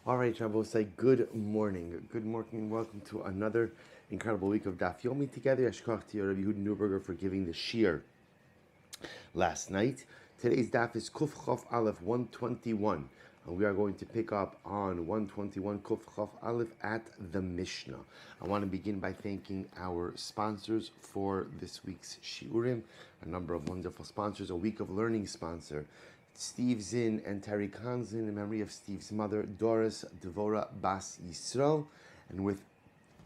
All right, Shabbos, say good morning. Good morning. Welcome to another incredible week of Daf Yomi together. Yashkach to Rabbi Yehuda Newberger for giving the shir last night. Today's Daf is Kuf Chof Aleph 121. And we are going to pick up on 121 Kuf Chof Aleph at the Mishnah. I want to begin by thanking our sponsors for this week's shiurim. A number of wonderful sponsors. A week of learning sponsor, Steve Zinn and Terry Conzin, in memory of Steve's mother, Doris Devora Bas Yisrael, and with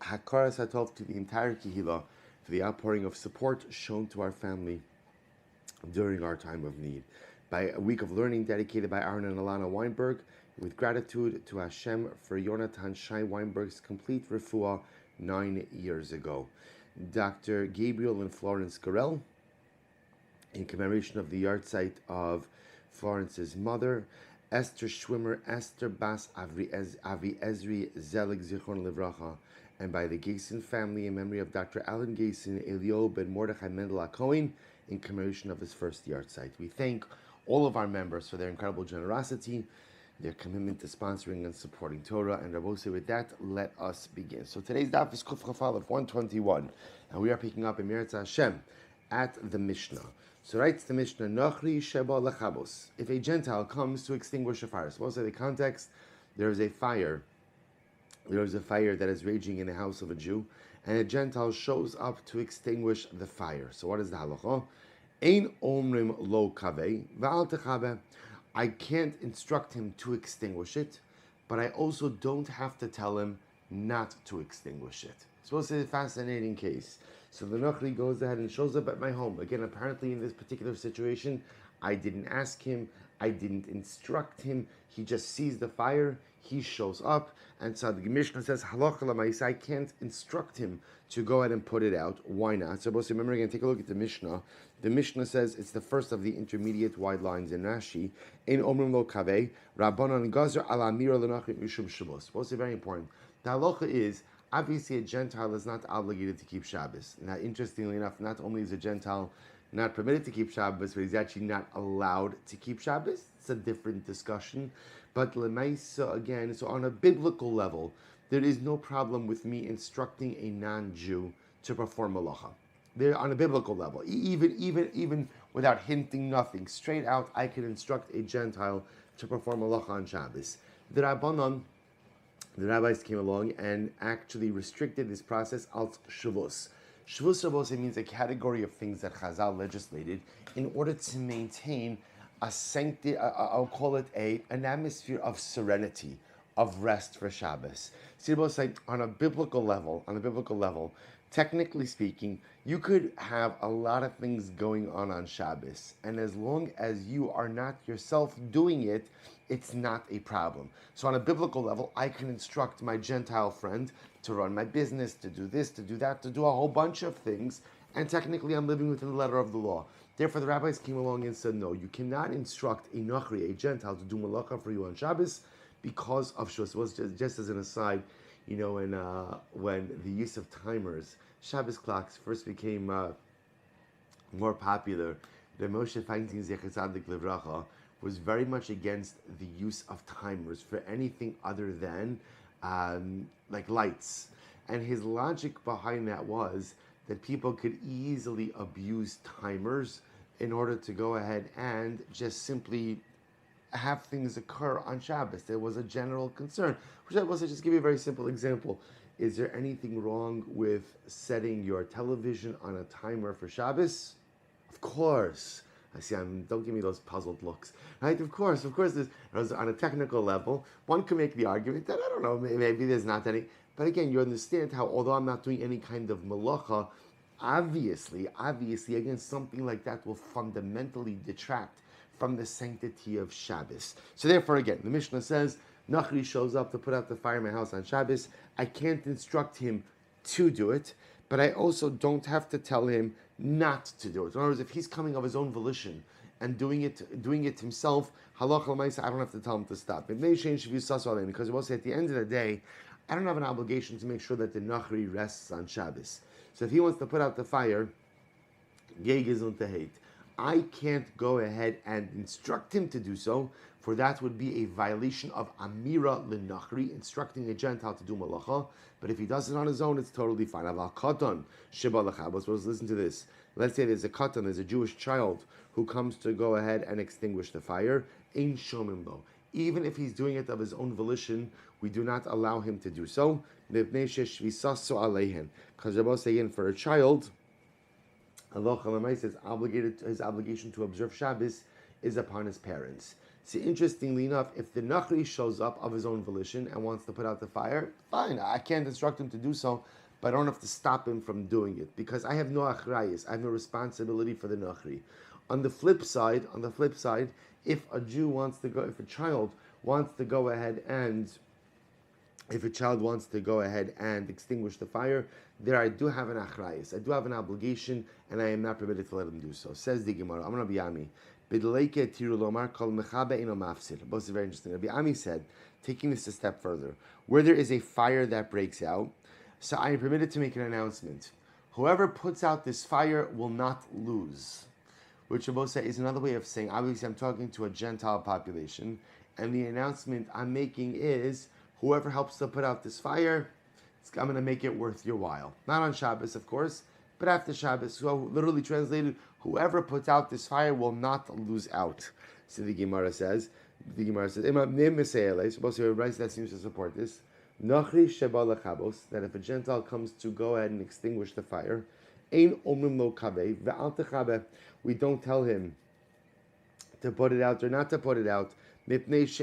Hakaras Hatov to the entire Kehillah for the outpouring of support shown to our family during our time of need. By a week of learning dedicated by Aaron and Alana Weinberg, with gratitude to Hashem for Yonatan Shai Weinberg's complete refuah 9 years ago. Dr. Gabriel and Florence Garel, in commemoration of the yahrzeit of Florence's mother, Esther Schwimmer, Esther Bas Avi Ezri Zelig Zichron Livracha, and by the Gayson family in memory of Dr. Alan Gayson, Elio ben Mordechai Mendel HaKohen, in commemoration of his first yahrzeit. We thank all of our members for their incredible generosity, their commitment to sponsoring and supporting Torah. And Rabbi, with that, let us begin. So today's daf is Kuf Chaf Aleph 121, and we are picking up in Meretz Hashem at the Mishnah. So writes the Mishnah, Nachri Sheba Lechabos. If a Gentile comes to extinguish a fire, suppose in the context, there is a fire that is raging in the house of a Jew, and a Gentile shows up to extinguish the fire. So what is the halacha? Ein omrim lo kaveh v'al techabe. I can't instruct him to extinguish it, but I also don't have to tell him not to extinguish it. Suppose it's a fascinating case. So the Nachri goes ahead and shows up at my home. Again, apparently in this particular situation, I didn't ask him, I didn't instruct him. He just sees the fire, he shows up, and so the Mishnah says, Halacha l'maisa, I can't instruct him to go ahead and put it out. Why not? So remember again, take a look at the Mishnah. The Mishnah says it's the first of the intermediate wide lines in Rashi. In Omrim lo kaveh, Rabbanan gazer ala amira l'nachri mishum Shabbos. What's very important? The halacha is, obviously, a Gentile is not obligated to keep Shabbos. Now, interestingly enough, not only is a Gentile not permitted to keep Shabbos, but he's actually not allowed to keep Shabbos. It's a different discussion. But Lemaisa, again, so on a biblical level, there is no problem with me instructing a non-Jew to perform malacha. They're on a biblical level, even without hinting nothing, straight out, I can instruct a Gentile to perform malacha on Shabbos. The Rabbanon, the rabbis came along and actually restricted this process al Shavuos. Shavuos means a category of things that Chazal legislated in order to maintain a sanctity, I'll call it an atmosphere of serenity, of rest for Shabbos. See, on a biblical level, technically speaking, you could have a lot of things going on Shabbos, and as long as you are not yourself doing it, it's not a problem. So on a biblical level, I can instruct my Gentile friend to run my business, to do this, to do that, to do a whole bunch of things, and technically I'm living within the letter of the law. Therefore, the rabbis came along and said, no, you cannot instruct a Nachri, a Gentile, to do malacha for you on Shabbos because of Shabbos. It was just as an aside, when the use of timers, Shabbos clocks first became more popular, the Moshe Feinstein Zecher Tzadik Livracha was very much against the use of timers for anything other than like lights. And his logic behind that was that people could easily abuse timers in order to go ahead and just simply have things occur on Shabbos. There was a general concern. Which I will just give you a very simple example. Is there anything wrong with setting your television on a timer for Shabbos? Of course. Don't give me those puzzled looks. Right? Of course, there's on a technical level, one can make the argument that, I don't know, maybe there's not any. But again, you understand how, although I'm not doing any kind of malacha, obviously, again, something like that will fundamentally detract from the sanctity of Shabbos. So therefore, again, the Mishnah says, Nachri shows up to put out the fire in my house on Shabbos. I can't instruct him to do it, but I also don't have to tell him not to do it. In other words, if he's coming of his own volition and doing it himself, halacha l'maisa, I don't have to tell him to stop. It may change if you sasu because it will say at the end of the day, I don't have an obligation to make sure that the Nachri rests on Shabbos. So if he wants to put out the fire, Gei Gizun Teheit, I can't go ahead and instruct him to do so, for that would be a violation of Amira L'Nachri, instructing a Gentile to do malacha. But if he does it on his own, it's totally fine. Aval Katan Sheba L'Chabos. Let's listen to this. Let's say there's a Katan, there's a Jewish child who comes to go ahead and extinguish the fire. Ein Shomim Bo. Even if he's doing it of his own volition, we do not allow him to do so. Because Rabbi saying for a child, his obligation to observe Shabbos is upon his parents. See, interestingly enough, if the Nachri shows up of his own volition and wants to put out the fire, fine, I can't instruct him to do so, but I don't have to stop him from doing it because I have no achrayis, I have no responsibility for the Nachri. On the flip side, if a child wants to go ahead and extinguish the fire, there I do have an achrayis, I do have an obligation, and I am not permitted to let him do so. Says the Gemara, I'm going to be Ami. Both is very interesting. Rabbi Ami said, taking this a step further, where there is a fire that breaks out, so I am permitted to make an announcement. Whoever puts out this fire will not lose. Which Rabbi said is another way of saying, obviously I'm talking to a Gentile population, and the announcement I'm making is, whoever helps to put out this fire, I'm going to make it worth your while. Not on Shabbos, of course, but after Shabbos. So literally translated, whoever puts out this fire will not lose out. So the Gemara says, supposed to write that seems to support this. That if a Gentile comes to go ahead and extinguish the fire, we don't tell him to put it out or not to put it out. So this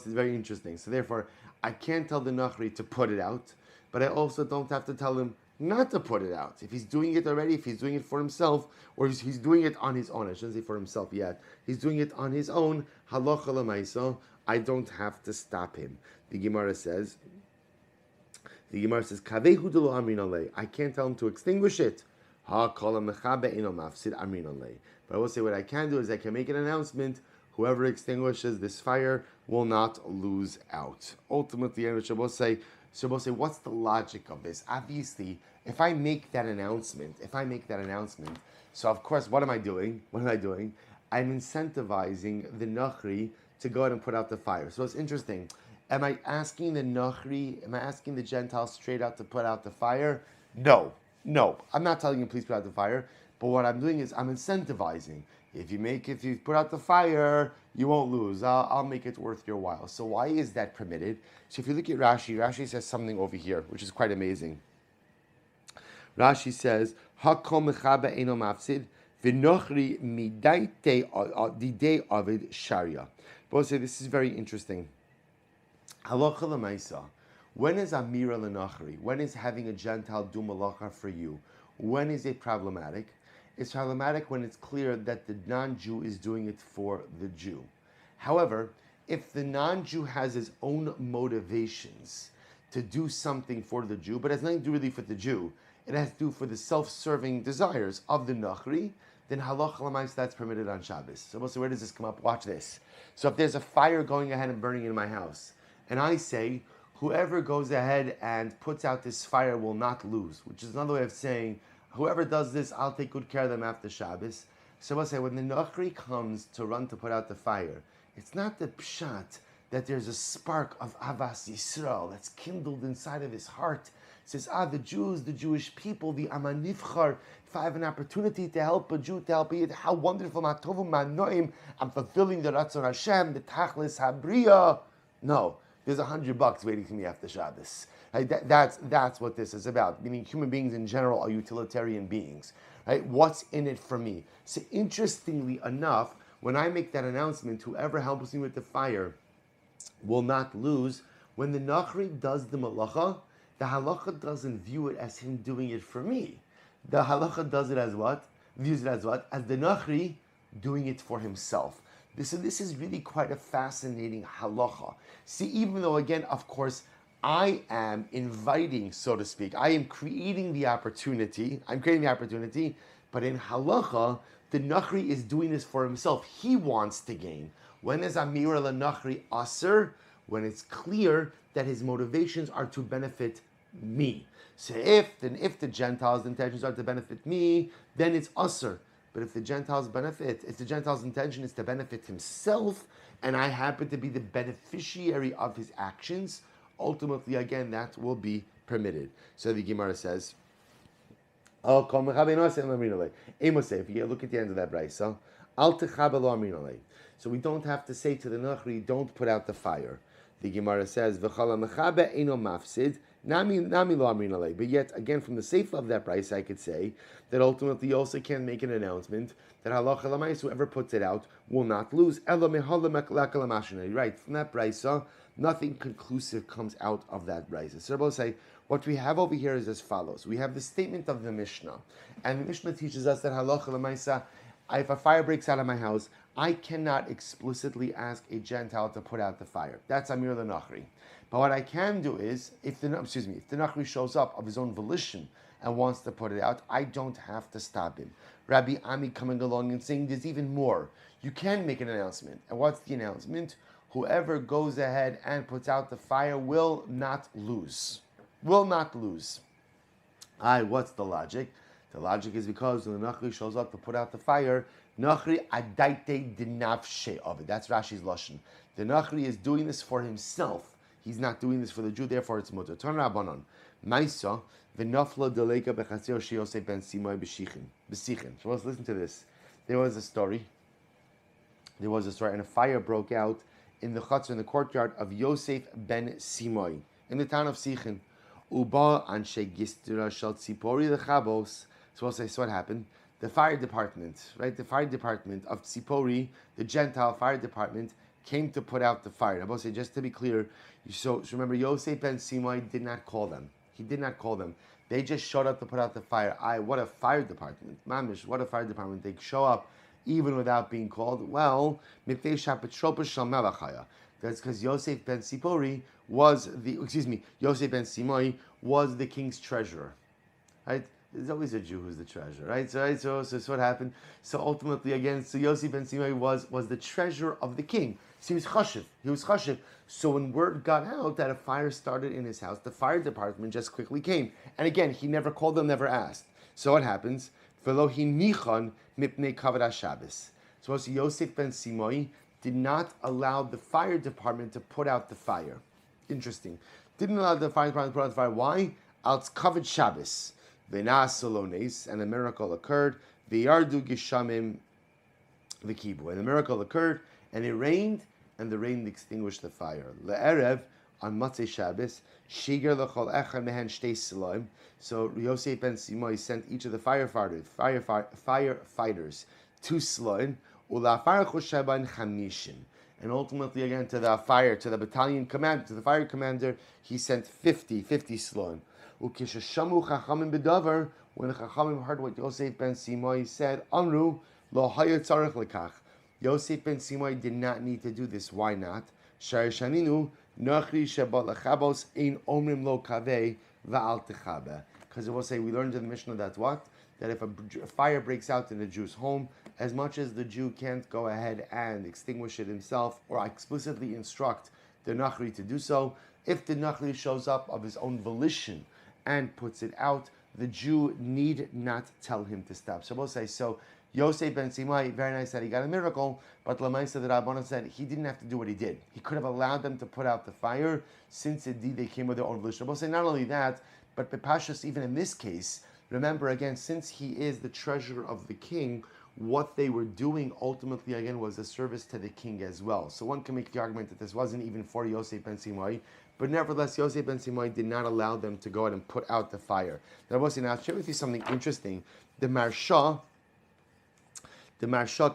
is very interesting. So therefore, I can't tell the Nachri to put it out, but I also don't have to tell him not to put it out. If he's doing it already, if he's doing it for himself, or he's doing it on his own, I shouldn't say for himself yet, he's doing it on his own, halacha l'maisa, I don't have to stop him. The Gemara says, Kavehu de lo amrin alei. I can't tell him to extinguish it. Ha kol mechabe ino mafsid amrin alei. But I will say what I can do is I can make an announcement. Whoever extinguishes this fire will not lose out. Ultimately, Shabbos say, what's the logic of this? Obviously, if I make that announcement, so of course, what am I doing? I'm incentivizing the Nachri to go ahead and put out the fire. So it's interesting. Am I asking the Gentiles straight out to put out the fire? No. I'm not telling you please put out the fire, but what I'm doing is I'm incentivizing. If you put out the fire, you won't lose. I'll make it worth your while. So why is that permitted? So if you look at Rashi says something over here, which is quite amazing. Rashi says, Hakom mechabe eno mafsid, v'nochri midaite didei avid sharia. Both say this is very interesting. Halacha l'maisa. When is Amira l'nachri? When is having a Gentile do malacha for you? When is it problematic? It's problematic when it's clear that the non-Jew is doing it for the Jew. However, if the non-Jew has his own motivations to do something for the Jew, but it has nothing to do really for the Jew, it has to do for the self-serving desires of the Nachri, then halacha l'mais, that's permitted on Shabbos. So where does this come up? Watch this. So if there's a fire going ahead and burning in my house, and I say, whoever goes ahead and puts out this fire will not lose, which is another way of saying, whoever does this, I'll take good care of them after Shabbos. So I'll say, when the Nachri comes to run to put out the fire, it's not the pshat that there's a spark of Avas Yisrael that's kindled inside of his heart. It says, the Jews, the Jewish people, the Amanivchar, if I have an opportunity to help a Jew, to help a Yid, how wonderful, Matovum Manoim, I'm fulfilling the Ratzon Hashem, the Tachlis Habriya. No, there's $100 waiting for me after Shabbos. Right? That's what this is about. Meaning human beings in general are utilitarian beings. Right? What's in it for me? So interestingly enough, when I make that announcement, whoever helps me with the fire will not lose. When the Nachri does the malacha, the halacha doesn't view it as him doing it for me. The halacha does it as what? Views it as what? As the Nachri doing it for himself. This is really quite a fascinating halacha. See, even though, again, of course, I am inviting, so to speak, I am creating the opportunity, but in halacha, the Nachri is doing this for himself. He wants to gain. When is Amir al-Nachri aser? When it's clear that his motivations are to benefit me. So if the Gentiles' intentions are to benefit me, then it's aser. But if the Gentile's intention is to benefit himself, and I happen to be the beneficiary of his actions, ultimately, again, that will be permitted. So the Gemara says, if you look at the end of that brayso, so we don't have to say to the Nachri, don't put out the fire. The Gemara says, but yet, again, from the seif of that brayso, I could say that ultimately you also can make an announcement that halacha l'mayis, whoever puts it out will not lose. Right, from that brayso, nothing conclusive comes out of that brayso. So we'll say, what we have over here is as follows. We have the statement of the Mishnah, and the Mishnah teaches us that halacha l'maysa, if a fire breaks out of my house, I cannot explicitly ask a Gentile to put out the fire. That's Amir the Nachri. But what I can do is, if the Nachri shows up of his own volition and wants to put it out, I don't have to stop him. Rabbi Ami coming along and saying there's even more. You can make an announcement. And what's the announcement? Whoever goes ahead and puts out the fire will not lose. Will not lose. What's the logic? The logic is because when the Nachri shows up to put out the fire, Nachri adaite dinafshe of it. That's Rashi's lashon. The Nachri is doing this for himself. He's not doing this for the Jew, therefore it's mutter. Turn Rabbanon. Maisa v'nafla deleka b'chaser sheyosef ben simoy b'sichin. So let's listen to this. There was a story, and a fire broke out in the chutzner, in the courtyard of Yosef ben Simoy, in the town of Sichin. Uba anshe gistra shel tzipori lechabos. So what happened? The fire department, right? The fire department of Tzipori, the Gentile fire department, came to put out the fire. Now, say, just to be clear, so remember, Yosef ben Simoy did not call them. He did not call them. They just showed up to put out the fire. What a fire department. Mamish, what a fire department. They show up even without being called. Well, that's because Yosef ben Simoy was the king's treasurer. Right? There's always a Jew who's the treasurer, right? So what happened? So ultimately, again, so Yosef ben Simoy was the treasurer of the king. So he was chashiv. So when word got out that a fire started in his house, the fire department just quickly came. And again, he never called them, never asked. So what happens? V'lo hinichan mipnei kavod Shabbos. So Yosef ben Simoy did not allow the fire department to put out the fire. Interesting. Didn't allow the fire department to put out the fire. Why? Als kavod Shabbos. V'nas and a miracle occurred. V'yardu gishamim v'kibu. And the miracle occurred, and it rained, and the rain extinguished the fire. Le'erev, on Matzei Shabbos, shiger l'chol echad mehen shtei siloim. So Yosef ben Simoy sent each of the firefighters to Siloim, ula'afar chosheban chamishin. And ultimately, again, to the battalion commander, to the fire commander, he sent 50 Siloim. Ukishashamu chachamim bedavar, when the chachamim heard what Yosef ben Simoy said, Amru lo hayat tzarich lekach. Yosef ben Simoy did not need to do this. Why not? Shar shaninu nachri sheba lechabos ein omrim lo kaveh va'al techabe. Because it will say, we learned in the Mishnah that what? That if a fire breaks out in a Jew's home, as much as the Jew can't go ahead and extinguish it himself or explicitly instruct the nachri to do so, if the nachri shows up of his own volition and puts it out, the Jew need not tell him to stop. So we'll say, so Yosef ben Simoy, very nice that he got a miracle, but Lamaisa the Rabbanan said he didn't have to do what he did. He could have allowed them to put out the fire, since indeed they came with their own volition. We'll say not only that, but Bepashas, even in this case, remember again, since he is the treasurer of the king, what they were doing ultimately again was a service to the king as well. So one can make the argument that this wasn't even for Yosef ben Simoy, but nevertheless, Yosef ben Simoy did not allow them to go ahead and put out the fire. Now, I'll share with you something interesting. The Marsha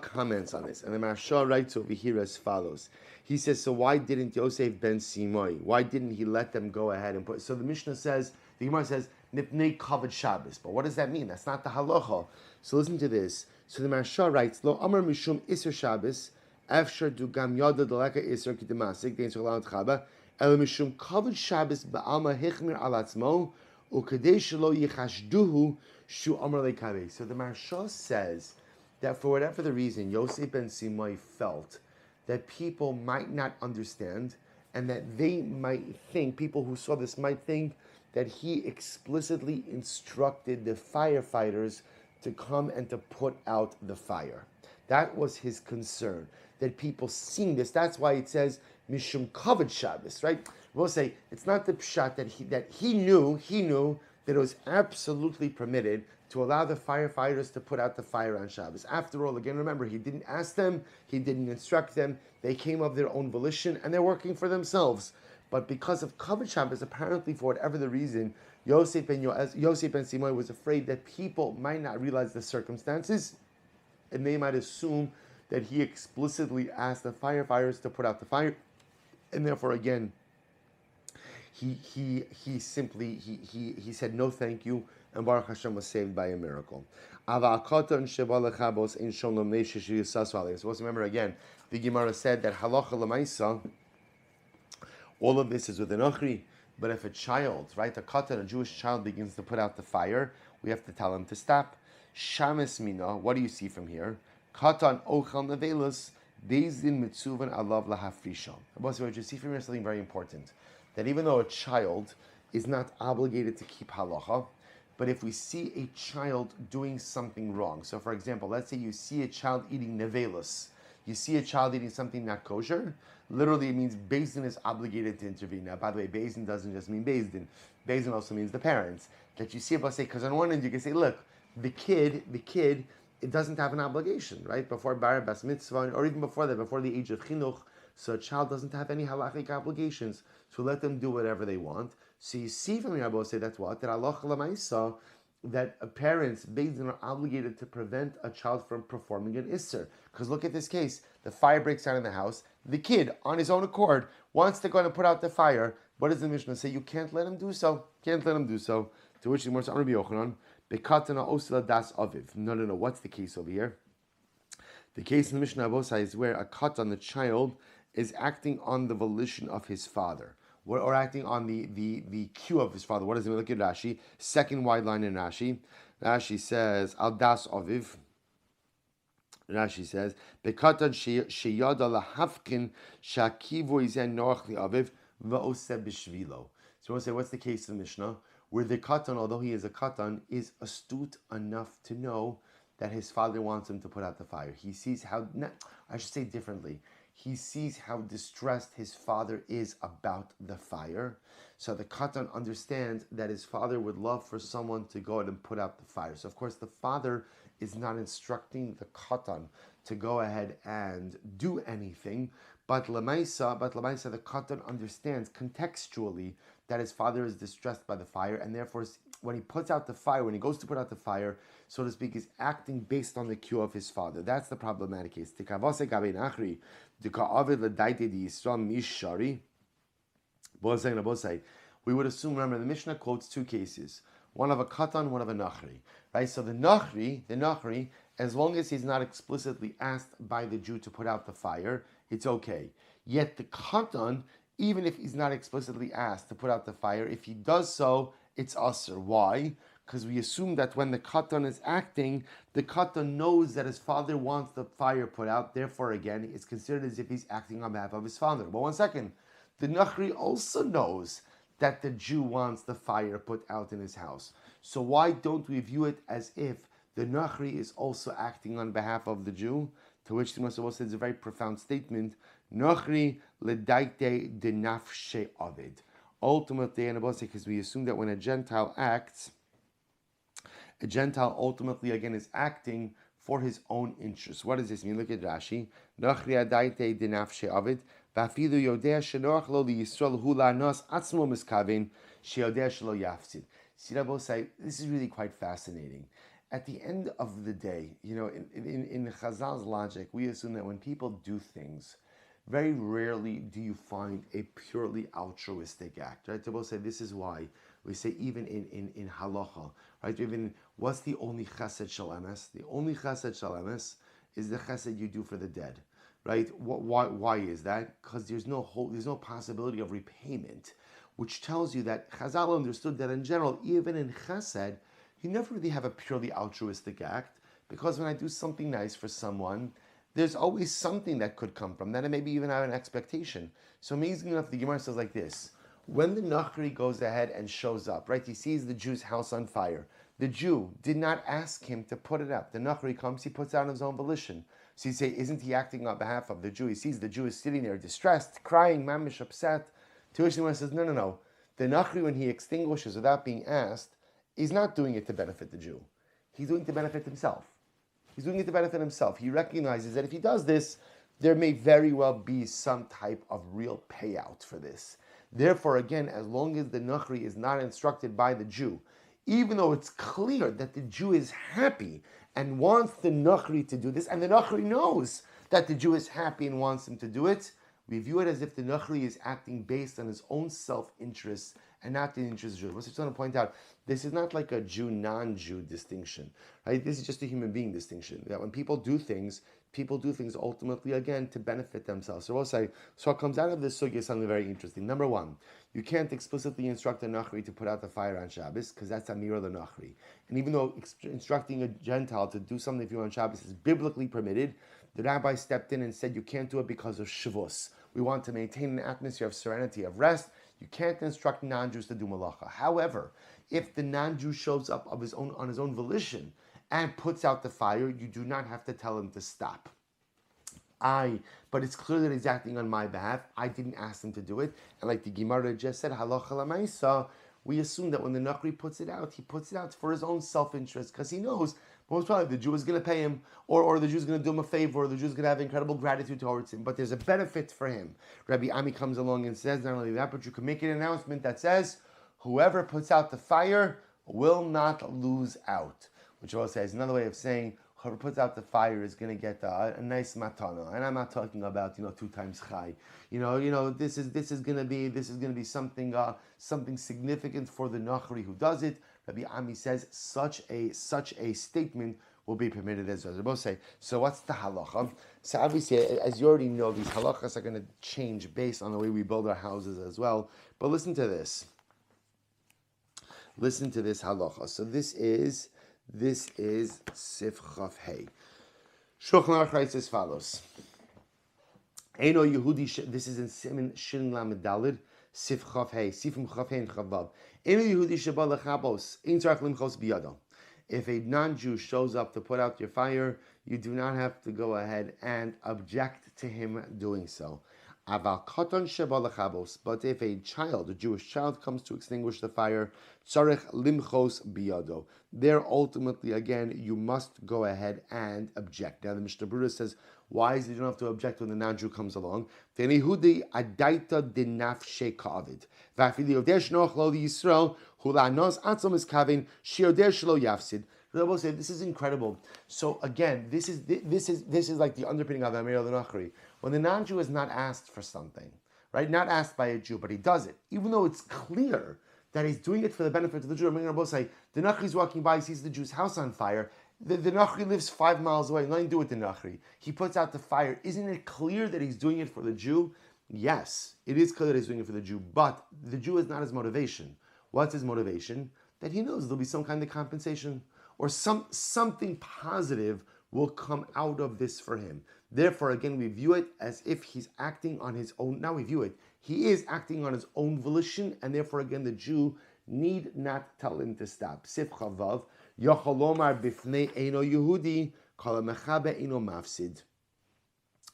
comments on this, and the Marsha writes over here as follows. He says, so why didn't Yosef ben Simoy, why didn't he let them go ahead and put, so the Mishnah says, the Gemara says, Nipnei kavod Shabbos. But what does that mean? That's not the halacha. So listen to this. So the Marsha writes, Lo amar mishum iser Shabbos, efshar du gam yada deleka iser kidemasik, dein solam tchaba, el mishum kavod Shabbos ba'alma hichmir al atzmo, ukadei shelo yichashduhu shu amar lekaveh. So the Marsha says that for whatever the reason, Yosef ben Simoy felt that people might not understand, and that they might think, people who saw this might think, that he explicitly instructed the firefighters to come and to put out the fire. That was his concern, that people seeing this. That's why it says Mishum Kavod Shabbos, right? We'll say it's not the pshat that he knew that it was absolutely permitted to allow the firefighters to put out the fire on Shabbos. After all, again, remember, he didn't ask them, he didn't instruct them, they came of their own volition, and they're working for themselves. But because of Kavod Shabbos, apparently for whatever the reason, Yosef ben Simoy was afraid that people might not realize the circumstances, and they might assume that he explicitly asked the firefighters to put out the fire, and therefore, again, he said no thank you, and Baruch Hashem was saved by a miracle. So remember again, the Gemara said that halacha l'maisa, all of this is with an ochri, but if a child, right, a katan, a Jewish child begins to put out the fire, we have to tell him to stop. Shames mina, what do you see from here? Katan ochel nevelus, bezdin mitzuvan alav lahafrisha. What you see from here is something very important. That even though a child is not obligated to keep halacha, but if we see a child doing something wrong, so for example, let's say you see a child eating nevelus, you see a child eating something not kosher, literally it means Beis Din is obligated to intervene. Now, by the way, Beis Din doesn't just mean Beis Din. Beis Din also means the parents. That you see it, say, because on one end you can say, look, the kid, it doesn't have an obligation, right? Before bar bas mitzvah, or even before that, before the age of chinuch, so a child doesn't have any halachic obligations. So let them do whatever they want. So you see from here, I will say that's what? That Allah Lamaisa, that parents, Beis Din, are obligated to prevent a child from performing an Isser. Because look at this case. The fire breaks out in the house. The kid, on his own accord, wants to go and put out the fire. What does the Mishnah say? You can't let him do so. Can't let him do so. To which the Gemara says, Rabbi Yochanan, Bekatana osila das aviv. No. What's the case over here? The case in the Mishnah Abosai is where a katan, the child, is acting on the volition of his father. Or acting on the cue of his father. What does it mean? Look at Rashi. Second wide line in Rashi. Rashi says, Al das aviv. Rashi says, Bekatan sheyada lahafkin shakivu izen noach li aviv va'oseh b'shvilo. So we'll say, what's the case in the Mishnah? Where the katan, although he is a katan, is astute enough to know that his father wants him to put out the fire. He sees how, I should say differently, he sees how distressed his father is about the fire. So the katan understands that his father would love for someone to go ahead and put out the fire. So of course the father is not instructing the katan to go ahead and do anything, but lemaisa, the katan understands contextually that his father is distressed by the fire, and therefore when he puts out the fire, when he goes to put out the fire, so to speak, is acting based on the cue of his father. That's the problematic case. We would assume, remember, the Mishnah quotes two cases. One of a katan, one of a nachri. Right? So the nachri, as long as he's not explicitly asked by the Jew to put out the fire, it's okay. Yet the katan, even if he's not explicitly asked to put out the fire, if he does so, it's usher. Why? Because we assume that when the katan is acting, the katan knows that his father wants the fire put out. Therefore, again, it's considered as if he's acting on behalf of his father. But one second, the nachri also knows that the Jew wants the fire put out in his house. So why don't we view it as if the nachri is also acting on behalf of the Jew? To which the Masabos says a very profound statement, nachri ledaite de nafshe avid. Ultimately, and because we assume that when a Gentile acts, a Gentile ultimately again is acting for his own interests. What does this mean? Look at Rashi. Nachri adaite de nafshe avid. Vafilu yodea shenoach lo liyisrael hu la'anos atzmo miskaven sheyodea shelo yafsid. See, Rabbi say this is really quite fascinating. At the end of the day, in Chazal's logic, we assume that when people do things, very rarely do you find a purely altruistic act, right? Rabbi say this is why we say even in halacha, right? Even what's the only chesed shel emes? The only chesed shel emes is the chesed you do for the dead. Right? Why is that? Because there's no possibility of repayment, which tells you that Chazal understood that in general, even in Chesed, you never really have a purely altruistic act, because when I do something nice for someone, there's always something that could come from that, and maybe even have an expectation. So amazing enough, the Gemara says like this: when the Nachri goes ahead and shows up, right? He sees the Jew's house on fire. The Jew did not ask him to put it out. The Nachri comes, he puts it out on his own volition. So you say, isn't he acting on behalf of the Jew? He sees the Jew is sitting there distressed, crying, mamish, upset. To which the Gemara says, no. The Nachri, when he extinguishes without being asked, he's not doing it to benefit the Jew. He's doing it to benefit himself. He's doing it to benefit himself. He recognizes that if he does this, there may very well be some type of real payout for this. Therefore, again, as long as the Nachri is not instructed by the Jew, even though it's clear that the Jew is happy and wants the Nachri to do this, and the Nachri knows that the Jew is happy and wants him to do it, we view it as if the Nachri is acting based on his own self-interest and not the interest of the Jew. I just want to point out, this is not like a Jew, non-Jew distinction. Right? This is just a human being distinction. That when people do things ultimately, again, to benefit themselves. So we'll say, so what comes out of this sugya is something very interesting. Number one, you can't explicitly instruct a Nachri to put out the fire on Shabbos, because that's Amira the Nachri. And even though instructing a Gentile to do something for you on Shabbos is biblically permitted, the rabbi stepped in and said you can't do it because of Shavuos. We want to maintain an atmosphere of serenity, of rest. You can't instruct non-Jews to do malacha. However, if the non-Jew shows up on his own volition and puts out the fire, you do not have to tell him to stop. But it's clear that he's acting on my behalf. I didn't ask him to do it. And like the Gemara just said, halacha lamaisa, we assume that when the Nachri puts it out, he puts it out for his own self-interest, because he knows most probably the Jew is going to pay him, or the Jew is going to do him a favor, or the Jew is going to have incredible gratitude towards him. But there's a benefit for him. Rabbi Ami comes along and says, not only that, but you can make an announcement that says, whoever puts out the fire will not lose out. Which also says another way of saying, whoever puts out the fire is going to get a nice matana, and I'm not talking about 2 times chai. This is going to be something significant for the Nachri who does it. Rabbi Ami says such a statement will be permitted as both say. So what's the halacha? So obviously, as you already know, these halachas are going to change based on the way we build our houses as well. But listen to this. Listen to this halacha. So this is Sif Chaf Hey. Shulchan Aruch writes as follows. Eino Yehudi. This is in Siman Shin Lamed Daled. Sif Chaf Hey. Sifim Chaf Hey and Chavav. Eino Yehudi sheba lechabos. Ein tzarich limchos biyado. If a non-Jew shows up to put out your fire, you do not have to go ahead and object to him doing so. Aval katan sheba lechabos. But if a Jewish child, comes to extinguish the fire, tzarich limchos biyado. There, ultimately, again, you must go ahead and object. Now, the Mishnah Berurah says, why is it you don't have to object when the non-Jew comes along? Because this is incredible. So again, this is like the underpinning of Amir al-Nachri. When the non-Jew is not asked for something, right? Not asked by a Jew, but he does it, even though it's clear that he's doing it for the benefit of the Jew. I'm going to both say, the Nachri is walking by, he sees the Jew's house on fire. The Nachri lives 5 miles away, nothing to do with the Nachri. He puts out the fire. Isn't it clear that he's doing it for the Jew? Yes, it is clear that he's doing it for the Jew, but the Jew is not his motivation. What's his motivation? That he knows there'll be some kind of compensation, or something positive will come out of this for him. Therefore, again, we view it as if he's acting on his own. Now we view it, he is acting on his own volition, and therefore, again, the Jew need not tell him to stop. Sif Chavav, Yocholomar bifnei eino Yehudi, kol mechabe eino mafsid.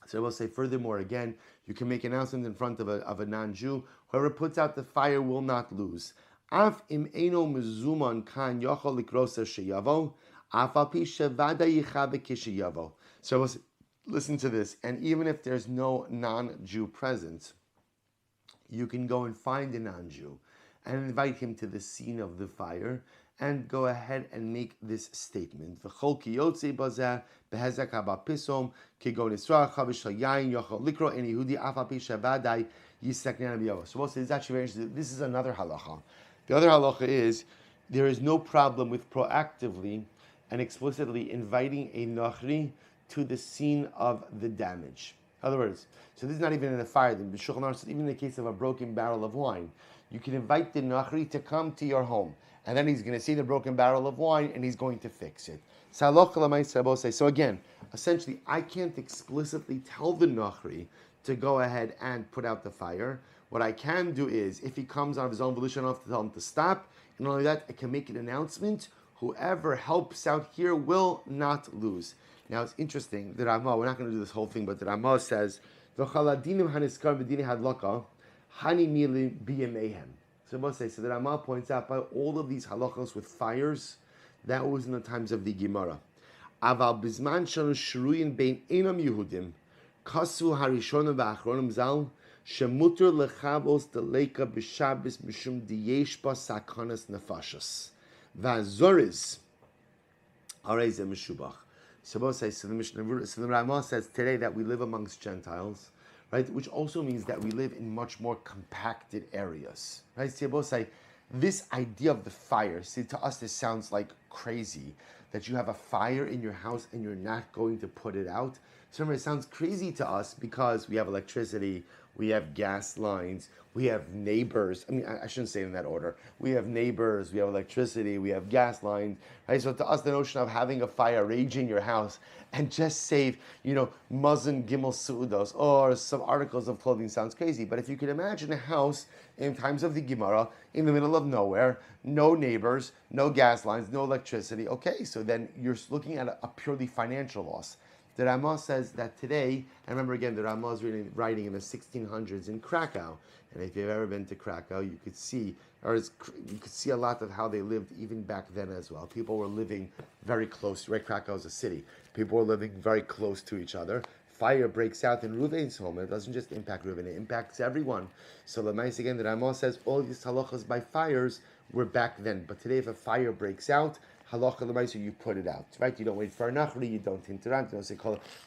So I will say furthermore, again, you can make announcements in front of a non-Jew. Whoever puts out the fire will not lose. Af im eino mezuman kan yochol likroser sheyavo, af al pi shevada yichabe kisheyavo. So I will say, listen to this, and even if there's no non-Jew present, you can go and find a non-Jew and invite him to the scene of the fire and go ahead and make this statement. So we'll say this is actually very interesting. This is another halacha. The other halacha is there is no problem with proactively and explicitly inviting a nachri to the scene of the damage. In other words, so this is not even in a fire. The Shulchan Aruch says even in the case of a broken barrel of wine, you can invite the nachri to come to your home, and then he's going to see the broken barrel of wine and he's going to fix it. So again, essentially, I can't explicitly tell the nachri to go ahead and put out the fire. What I can do is, if he comes on his own volition, I don't have to tell him to stop. And not only that, I can make an announcement. Whoever helps out here will not lose. Now it's interesting, the Ramah, we're not going to do this whole thing, but the Ramah says, V'chaladinim haniskar b'dini hadlaka, hani mili biyamehem. So the Ramah points out by all of these halachos with fires, that was in the times of the Gemara. Aval bizman shanu shruyin bein enam Yehudim, kasu harishonu v'achronim zal, shemuter lechavos deleka b'shabes mishum diyesh ba sakanas nefashas. V'azoriz, harei ze meshubach. So the Ramah says today that we live amongst Gentiles, right? Which also means that we live in much more compacted areas, right? So this idea of the fire, see, to us this sounds like crazy, that you have a fire in your house and you're not going to put it out. So remember, it sounds crazy to us because we have electricity, we have gas lines, we have neighbors. I mean, I shouldn't say it in that order. We have neighbors, we have electricity, we have gas lines, right? So to us, the notion of having a fire rage in your house and just save, Mazan Gimel Su'udos or some articles of clothing sounds crazy. But if you could imagine a house in times of the Gemara, in the middle of nowhere, no neighbors, no gas lines, no electricity, okay, so then you're looking at a purely financial loss. The Ramah says that today, and remember again, the Ramah is writing in the 1600s in Krakow, and if you've ever been to Krakow, you could see a lot of how they lived even back then as well. People were living very close, right? Krakow is a city. People were living very close to each other. Fire breaks out in Ruvain's home. It doesn't just impact Ruvain, it impacts everyone. So Lamais again, the Ramah says all these halachas by fires were back then. But today, if a fire breaks out, halacha l'maisa, you put it out, right? You don't wait for a nachri, you don't hinterant, you don't say,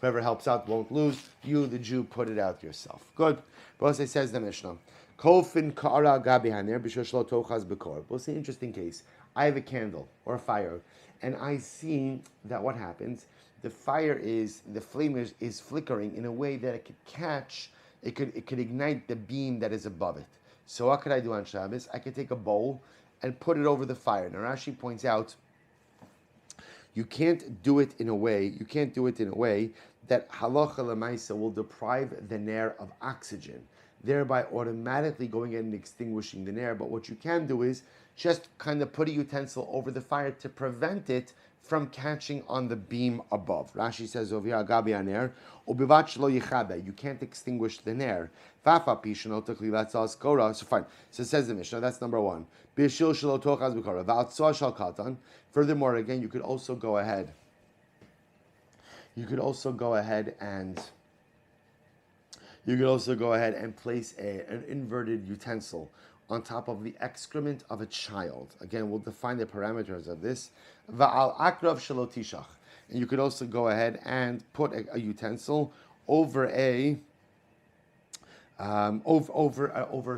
whoever helps out won't lose. You, the Jew, put it out yourself. Good. Bose says the Mishnah, Kofin ka'ara gabi haner b'shoshlo tochaz b'kor. We'll see an interesting case. I have a candle or a fire, and I see that what happens, the flame is flickering in a way that it could catch, it could ignite the beam that is above it. So what could I do on Shabbos? I could take a bowl and put it over the fire. Now Rashi points out, you can't do it in a way that halacha l'maisa will deprive the ner of oxygen, thereby automatically going in and extinguishing the ner. But what you can do is just kind of put a utensil over the fire to prevent it from catching on the beam above. Rashi says over here, agabi aner, ubivat shelo yichabe, you can't extinguish the ner. Vafa pishon otokli latzas kora. So fine. So it says the Mishnah, that's number one. Bishil shelo tochaz b'kora, v'atzah shal katan. Furthermore, again, you could also go ahead and place an inverted utensil on top of the excrement of a child. Again, we'll define the parameters of this. Va'al akrav shelo tishach. And you could also go ahead and put a utensil over a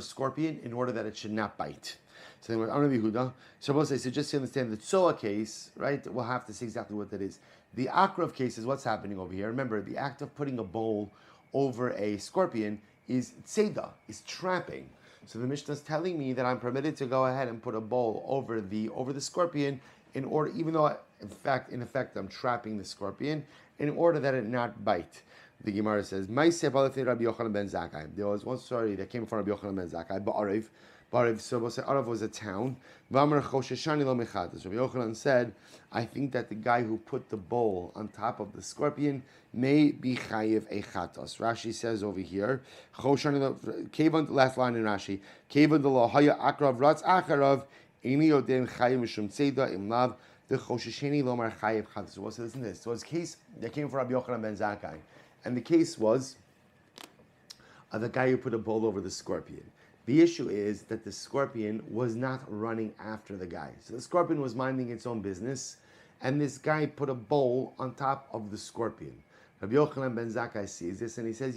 scorpion in order that it should not bite. So then, Yehuda. So just to understand the tzoa case, right? We'll have to see exactly what that is. The akrav case is what's happening over here. Remember, the act of putting a bowl over a scorpion is tzeda, is trapping. So the Mishnah is telling me that I'm permitted to go ahead and put a bowl over the scorpion in order, even though in effect I'm trapping the scorpion in order that it not bite. The Gemara says, there was one story that came from Rabbi Yochanan ben Zakkai, Ba'ariv, so Arav was a town. Rabbi Yochanan said, I think that the guy who put the bowl on top of the scorpion may be chayiv a chatos. Rashi says over here, last line in Rashi, Kevan de lo haya akrav ratz acharav, ini yodem chayiv mishum tzeda im lav, the choshesheni lomar chayiv chatos. So listen to this. So it's a case that came from Rabbi Yochanan ben Zakkai. And the case was the guy who put a bowl over the scorpion. The issue is that the scorpion was not running after the guy. So the scorpion was minding its own business, and this guy put a bowl on top of the scorpion. Rabbi Yochanan ben Zakkai sees this, and he says,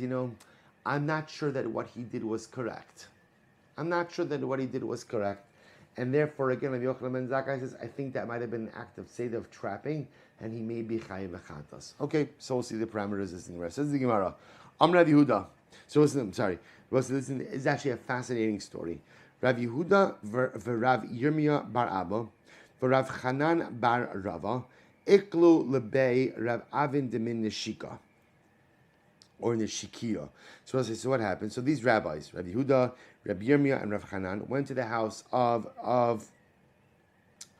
I'm not sure that what he did was correct. And therefore, again, Rabbi Yochanan ben Zakkai says, I think that might have been an act of seder, of trapping, and he may be chayiv v'chatas. Okay, so we'll see the parameters of this thing. Says the Gemara, Rav Yehuda. So listen, it's actually a fascinating story. Rav Yehuda v'Rav Yirmiyah bar Abba v'Rav Chanan bar Rava iklu lebei Rav Avin demin Neshika or Neshikia. So what happened? So these rabbis, Rav Yehuda, Rav Yirmiyah, and Rav Chanan, went to the house of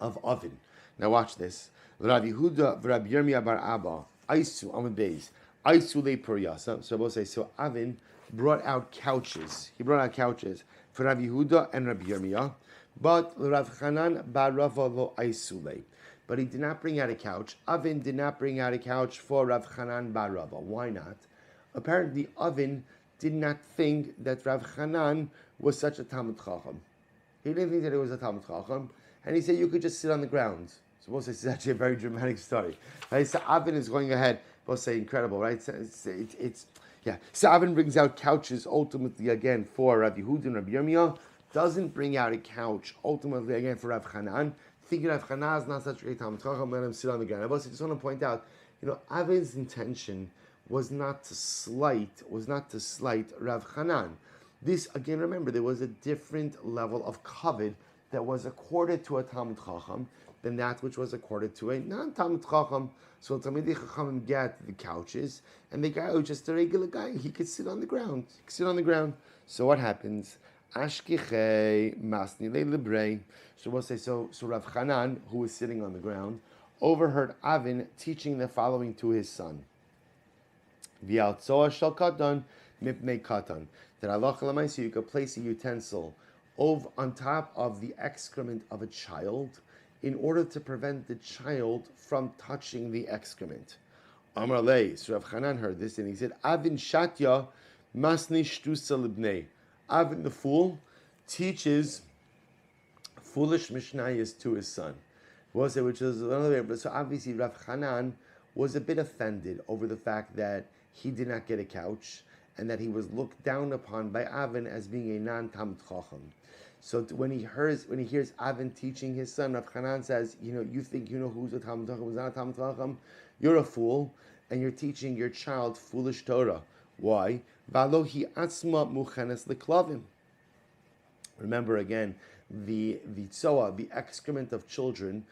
Avin. Now watch this. Rav Yehuda v'Rab Yirmiyah bar Abba Aisu Amud Beis Aisu le Puryasa. So we'll say so. Avin brought out couches. He brought out couches for Rav Yehuda and Rav Yirmiyah, but Rav Chanan bar Rava lo Aisu le. But he did not bring out a couch. Avin did not bring out a couch for Rav Chanan bar Rava. Why not? Apparently, Avin did not think that Rav Chanan was such a Talmud Chacham. He didn't think that it was a Talmud Chacham, and he said you could just sit on the ground. So we'll say this is actually a very dramatic story. Right? So Avin is going ahead. We'll say incredible, right? Yeah. So Avin brings out couches ultimately again for Rav Yehuda and Rav Yirmiyah. Doesn't bring out a couch ultimately again for Rav Chanan. Thinking Rav Chanan is not such a great Talmud Chacham, let him sit on the ground. I also just want to point out, Avin's intention was not to slight Rav Chanan. This, again, remember, there was a different level of kavod that was accorded to a Talmud Chacham than that which was accorded to a non-Talmud Chacham. So Talmidei Chachamim get the couches, and the guy who's just a regular guy, he could sit on the ground. So what happens? Ashkichei masni lebrei. So we'll say, so Rav Chanan, who was sitting on the ground, overheard Avin teaching the following to his son. V'altzoa shel katan mipnei katan. That halacha l'maisa you could place a utensil on top of the excrement of a child in order to prevent the child from touching the excrement. Amar lei. So Rav Chanan heard this and he said, Avin shatya masni shtusa libnei. Avin the fool teaches foolish mishnayos to his son. Which is another way. So obviously Rav Chanan was a bit offended over the fact that he did not get a couch and that he was looked down upon by Avin as being a non-Talmud Chacham. So when he hears Avin teaching his son, Rav Chanan says, you think you know who's a Talmud Chacham, who's not a Talmud Chacham? You're a fool, and you're teaching your child foolish Torah. Why? Valohi atzma muchenes leklavim. Remember again, the tzoa, the excrement of children,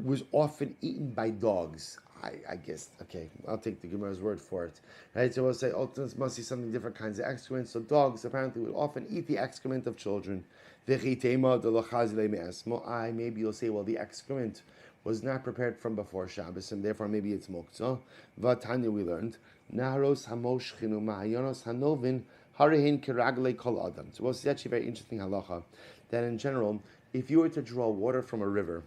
was often eaten by dogs. I guess, okay, I'll take the Gemara's word for it. Right, so we'll say, ultimately must be something different kinds of excrement. So dogs apparently will often eat the excrement of children. Maybe you'll say, well, the excrement was not prepared from before Shabbos, and therefore maybe it's moktzah. Vatanya, we learned, Naharos hamosh chinu ma'ayonos hanovin harihin kiragle kol adam. So we'll see actually a very interesting halacha, that in general, if you were to draw water from a river,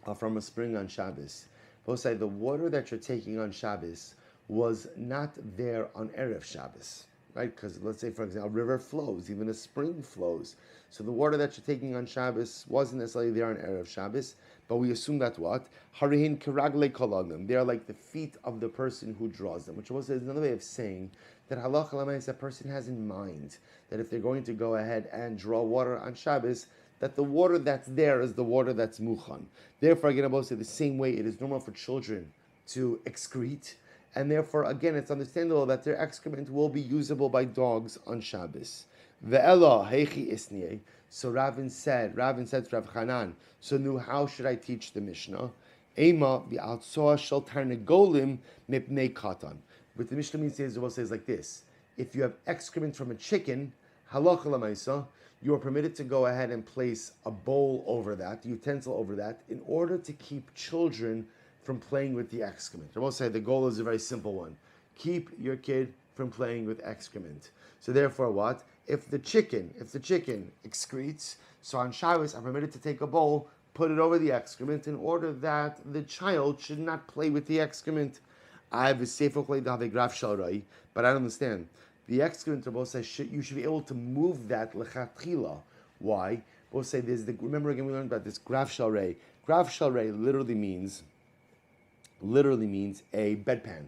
or from a spring on Shabbos, we'll say the water that you're taking on Shabbos was not there on Erev Shabbos, right? Because let's say, for example, a river flows, even a spring flows. So the water that you're taking on Shabbos wasn't necessarily there on Erev Shabbos, but we assume that what? Harihin kiragle kolagim. They're like the feet of the person who draws them, which also is another way of saying that halacha l'maisa a person has in mind that if they're going to go ahead and draw water on Shabbos, that the water that's there is the water that's muchan. Therefore, again, I will say the same way it is normal for children to excrete, and therefore, again, it's understandable that their excrement will be usable by dogs on Shabbos. Ve'ela heichi isniye. So Ravin said to Rav Chanan, so now how should I teach the Mishnah? Ema bi'altsoa shel tarnegolim mipnei katan. What the Mishnah means is like this: if you have excrement from a chicken, halacha l'maisa, you are permitted to go ahead and place a bowl over that, utensil over that, in order to keep children from playing with the excrement. I will say the goal is a very simple one. Keep your kid from playing with excrement. So therefore what? If the chicken excretes, so on Shabbos I'm permitted to take a bowl, put it over the excrement in order that the child should not play with the excrement. I have a sefer but I don't understand. The excrement, Rabbi says, you should be able to move that lechatchila. Why? We'll say remember again, we learned about this graf shalrei. Graf shalrei literally means a bedpan.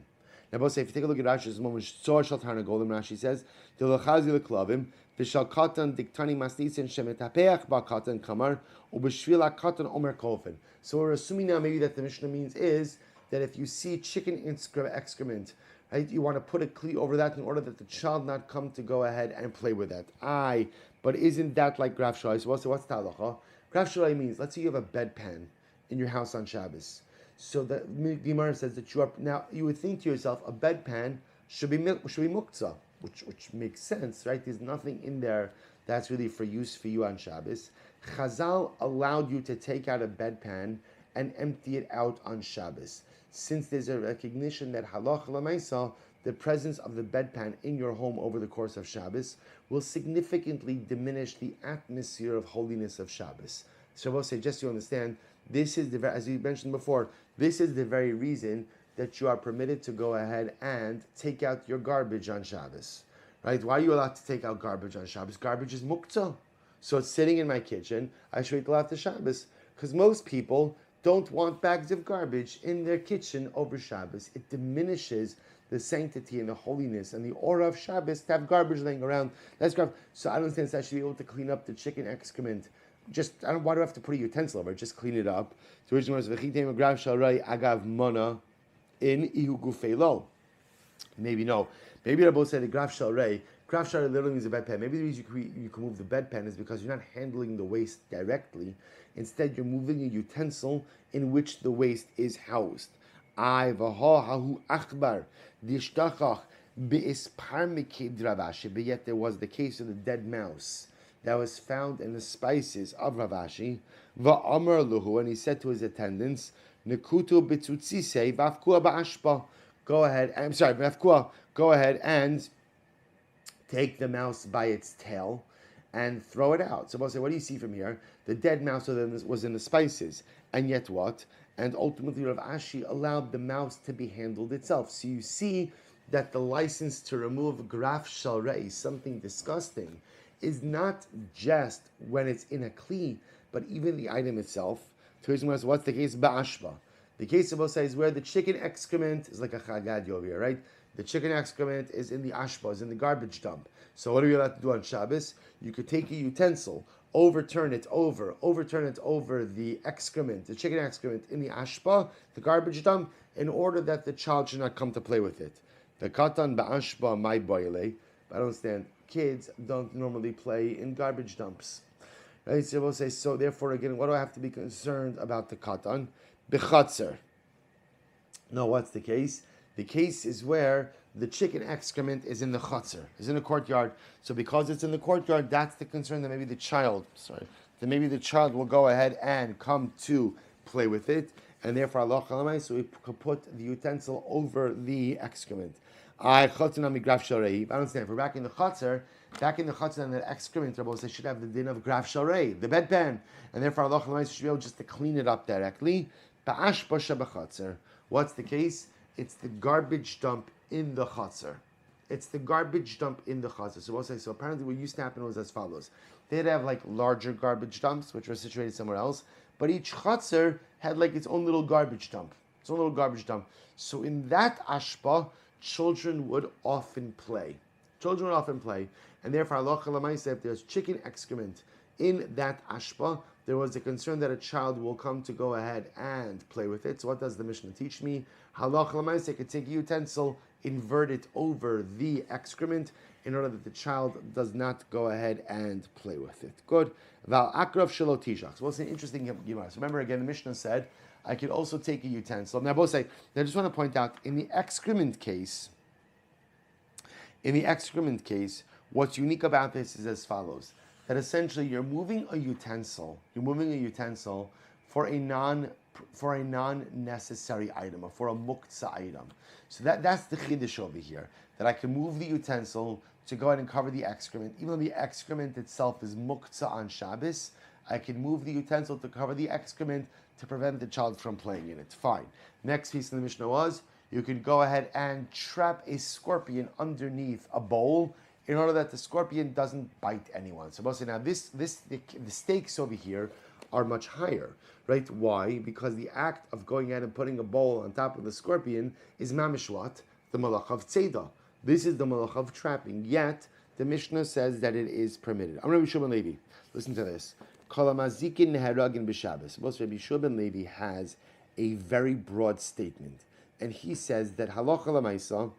Now, we'll say, if you take a look at Rashi's moment, Rashi says, the lechazi leklavim, v'shal katan diktani masnisin shemetapeach ba katan kamar, ubeshvila katan omer kolfen. So we're assuming now maybe that the Mishnah means is that if you see chicken excrement, right, you want to put a kli over that in order that the child not come to go ahead and play with that. But isn't that like graf shalai? So what's the halacha? Graf shalai means, let's say you have a bedpan in your house on Shabbos. So the Gemara says that you would think to yourself, a bedpan should be muktzah, which makes sense, right? There's nothing in there that's really for use for you on Shabbos. Chazal allowed you to take out a bedpan and empty it out on Shabbos. Since there's a recognition that halacha l'maisa, the presence of the bedpan in your home over the course of Shabbos will significantly diminish the atmosphere of holiness of Shabbos. Shabbos say, just so you understand, this is as we mentioned before, this is the very reason that you are permitted to go ahead and take out your garbage on Shabbos. Right? Why are you allowed to take out garbage on Shabbos? Garbage is muktzah. So it's sitting in my kitchen. I should wait till after Shabbos. Because most people don't want bags of garbage in their kitchen over Shabbos. It diminishes the sanctity and the holiness and the aura of Shabbos to have garbage laying around. That's garbage. So I don't understand, it's actually able to clean up the chicken excrement. Why do I have to put a utensil over it? Just clean it up. So originally was agav mana in ihu gufelo. Maybe no. Maybe they both said the graf shalrei. Graf shalrei literally means a bedpan. Maybe the reason you can move the bedpan is because you're not handling the waste directly. Instead, you're moving a utensil in which the waste is housed. But yet there was the case of the dead mouse that was found in the spices of Ravashi. And he said to his attendants, go ahead and take the mouse by its tail and throw it out. So we'll say, what do you see from here? The dead mouse was in the spices. And yet what? And ultimately Rav Ashi allowed the mouse to be handled itself. So you see that the license to remove graf shalrei, something disgusting, is not just when it's in a kli, but even the item itself. What's the case? Ba'ashba. The case of Osai is where the chicken excrement is like a chagad over here, right? The chicken excrement is in the ashba, is in the garbage dump. So what are we allowed to do on Shabbos? You could take a utensil, overturn it over the excrement, the chicken excrement in the ashba, the garbage dump, in order that the child should not come to play with it. The katan ba'ashba my boile. I don't understand. Kids don't normally play in garbage dumps. Right? So we'll say, so therefore again, what do I have to be concerned about the katan? Bechatzer. No, what's the case? The case is where the chicken excrement is in the chutzner, is in the courtyard. So because it's in the courtyard, that's the concern that maybe the child will go ahead and come to play with it, and therefore Allah Chalamai, so we could put the utensil over the excrement. I understand. If we're back in the chutzner, and the excrement, they should have the din of graf sharei, the bedpan, and therefore Allah Chalamai should be able just to clean it up directly. What's the case? It's the garbage dump in the chutzner. So apparently what used to happen was as follows. They'd have like larger garbage dumps, which were situated somewhere else, but each chutzner had like its own little garbage dump. So in that ashpa, children would often play. And therefore, Allah Chalamai said, if there's chicken excrement in that ashpa, there was a concern that a child will come to go ahead and play with it. So what does the Mishnah teach me? Halach l'maaseh could take a utensil, invert it over the excrement in order that the child does not go ahead and play with it. Good. Val akrav shelo tishach. So what's an interesting Gemara? So remember again, the Mishnah said, I could also take a utensil. Now both say, I just want to point out, in the excrement case, what's unique about this is as follows. That essentially you're moving a utensil for a non-necessary item, or for a muktzah item. So that's the chiddush over here, that I can move the utensil to go ahead and cover the excrement. Even though the excrement itself is muktzah on Shabbos, I can move the utensil to cover the excrement to prevent the child from playing in it. Fine. Next piece in the Mishnah was, you can go ahead and trap a scorpion underneath a bowl in order that the scorpion doesn't bite anyone. So now the stakes over here are much higher, right? Why? Because the act of going ahead and putting a bowl on top of the scorpion is mamishwat, the malach of tzeda. This is the malach of trapping. Yet the Mishnah says that it is permitted. I'm Rabbi Shua ben Levi. Listen to this. Kolamazikin neheragin b'Shabbos. Most Rabbi Shua ben Levi has a very broad statement, and he says that halacha l'maisa,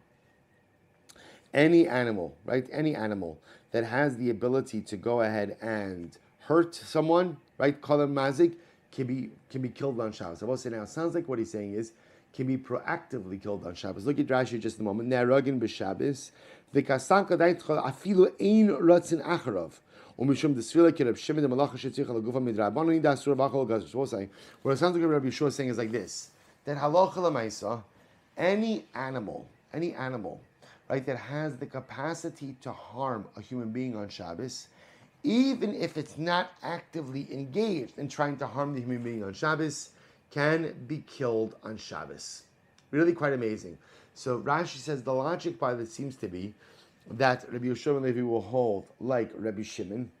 any animal that has the ability to go ahead and hurt someone, right? Kolam mazik can be killed on Shabbos. I will say now, it sounds like what he's saying is can be proactively killed on Shabbos. Look at Rashi just a moment. Ne'aragin b'Shabbos, v'kasanka da'itchol afilu ein ratzin acharov, Umishum desfila kirab shimon the malacha shetzich al gufa midrabanan dasur v'achol gazos. What it sounds like Rabbi Yeshua is saying is like this: that halacha lemaisa, any animal, right, that has the capacity to harm a human being on Shabbos, even if it's not actively engaged in trying to harm the human being on Shabbos, can be killed on Shabbos. Really quite amazing. So Rashi says the logic by this seems to be that Rabbi Yeshua and Levi will hold like Rabbi Shimon.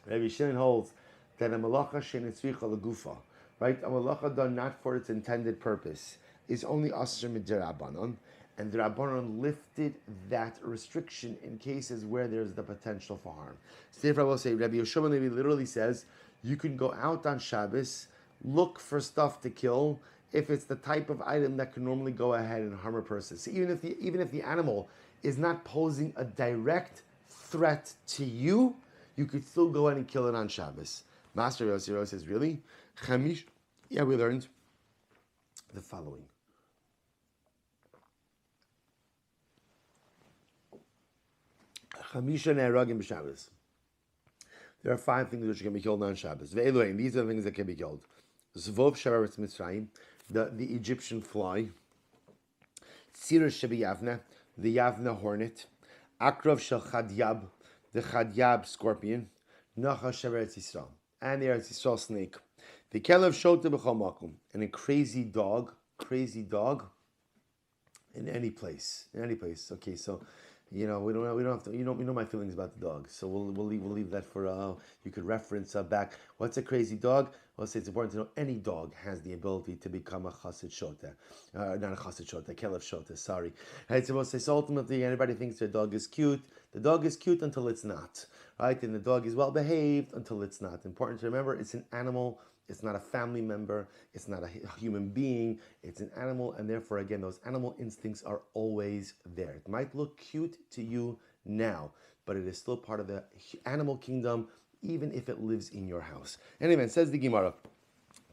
Rabbi Shimon holds that a malacha shenetzricha legufa, right, a malacha done not for its intended purpose, is only asher midrabanan, and the Rabbanon lifted that restriction in cases where there's the potential for harm. So if I will say, Rabbi Yeshua Levi literally says, you can go out on Shabbos, look for stuff to kill, if it's the type of item that can normally go ahead and harm a person. So even if the animal is not posing a direct threat to you, you could still go ahead and kill it on Shabbos. Master Yossi says, really? Chamish? Yeah, we learned the following. There are 5 things which can be killed on Shabbos. These are the things that can be killed. Zvov Shabaretz Mitzrayim, the Egyptian fly. Tzira Shebi Yavna, the Yavna hornet. Akrav Shel Chadyab, the Chadyab scorpion. Nacha Shabaretz Yisrael, and the Eretz Yisrael snake. The Kelev Shota B'chol Makom, and a crazy dog in any place. Okay, so we don't have to. We know my feelings about the dog, so we'll leave that for. You could reference back. What's a crazy dog? Well, say it's important to know any dog has the ability to become a chassid shota, not a chassid shota, a kelev shota. Sorry, right? So we'll say so ultimately, anybody thinks their dog is cute. The dog is cute until it's not, right? And the dog is well behaved until it's not. Important to remember, it's an animal. It's not a family member. It's not a human being. It's an animal, and therefore, again, those animal instincts are always there. It might look cute to you now, but it is still part of the animal kingdom, even if it lives in your house. Anyway, it says the Gemara,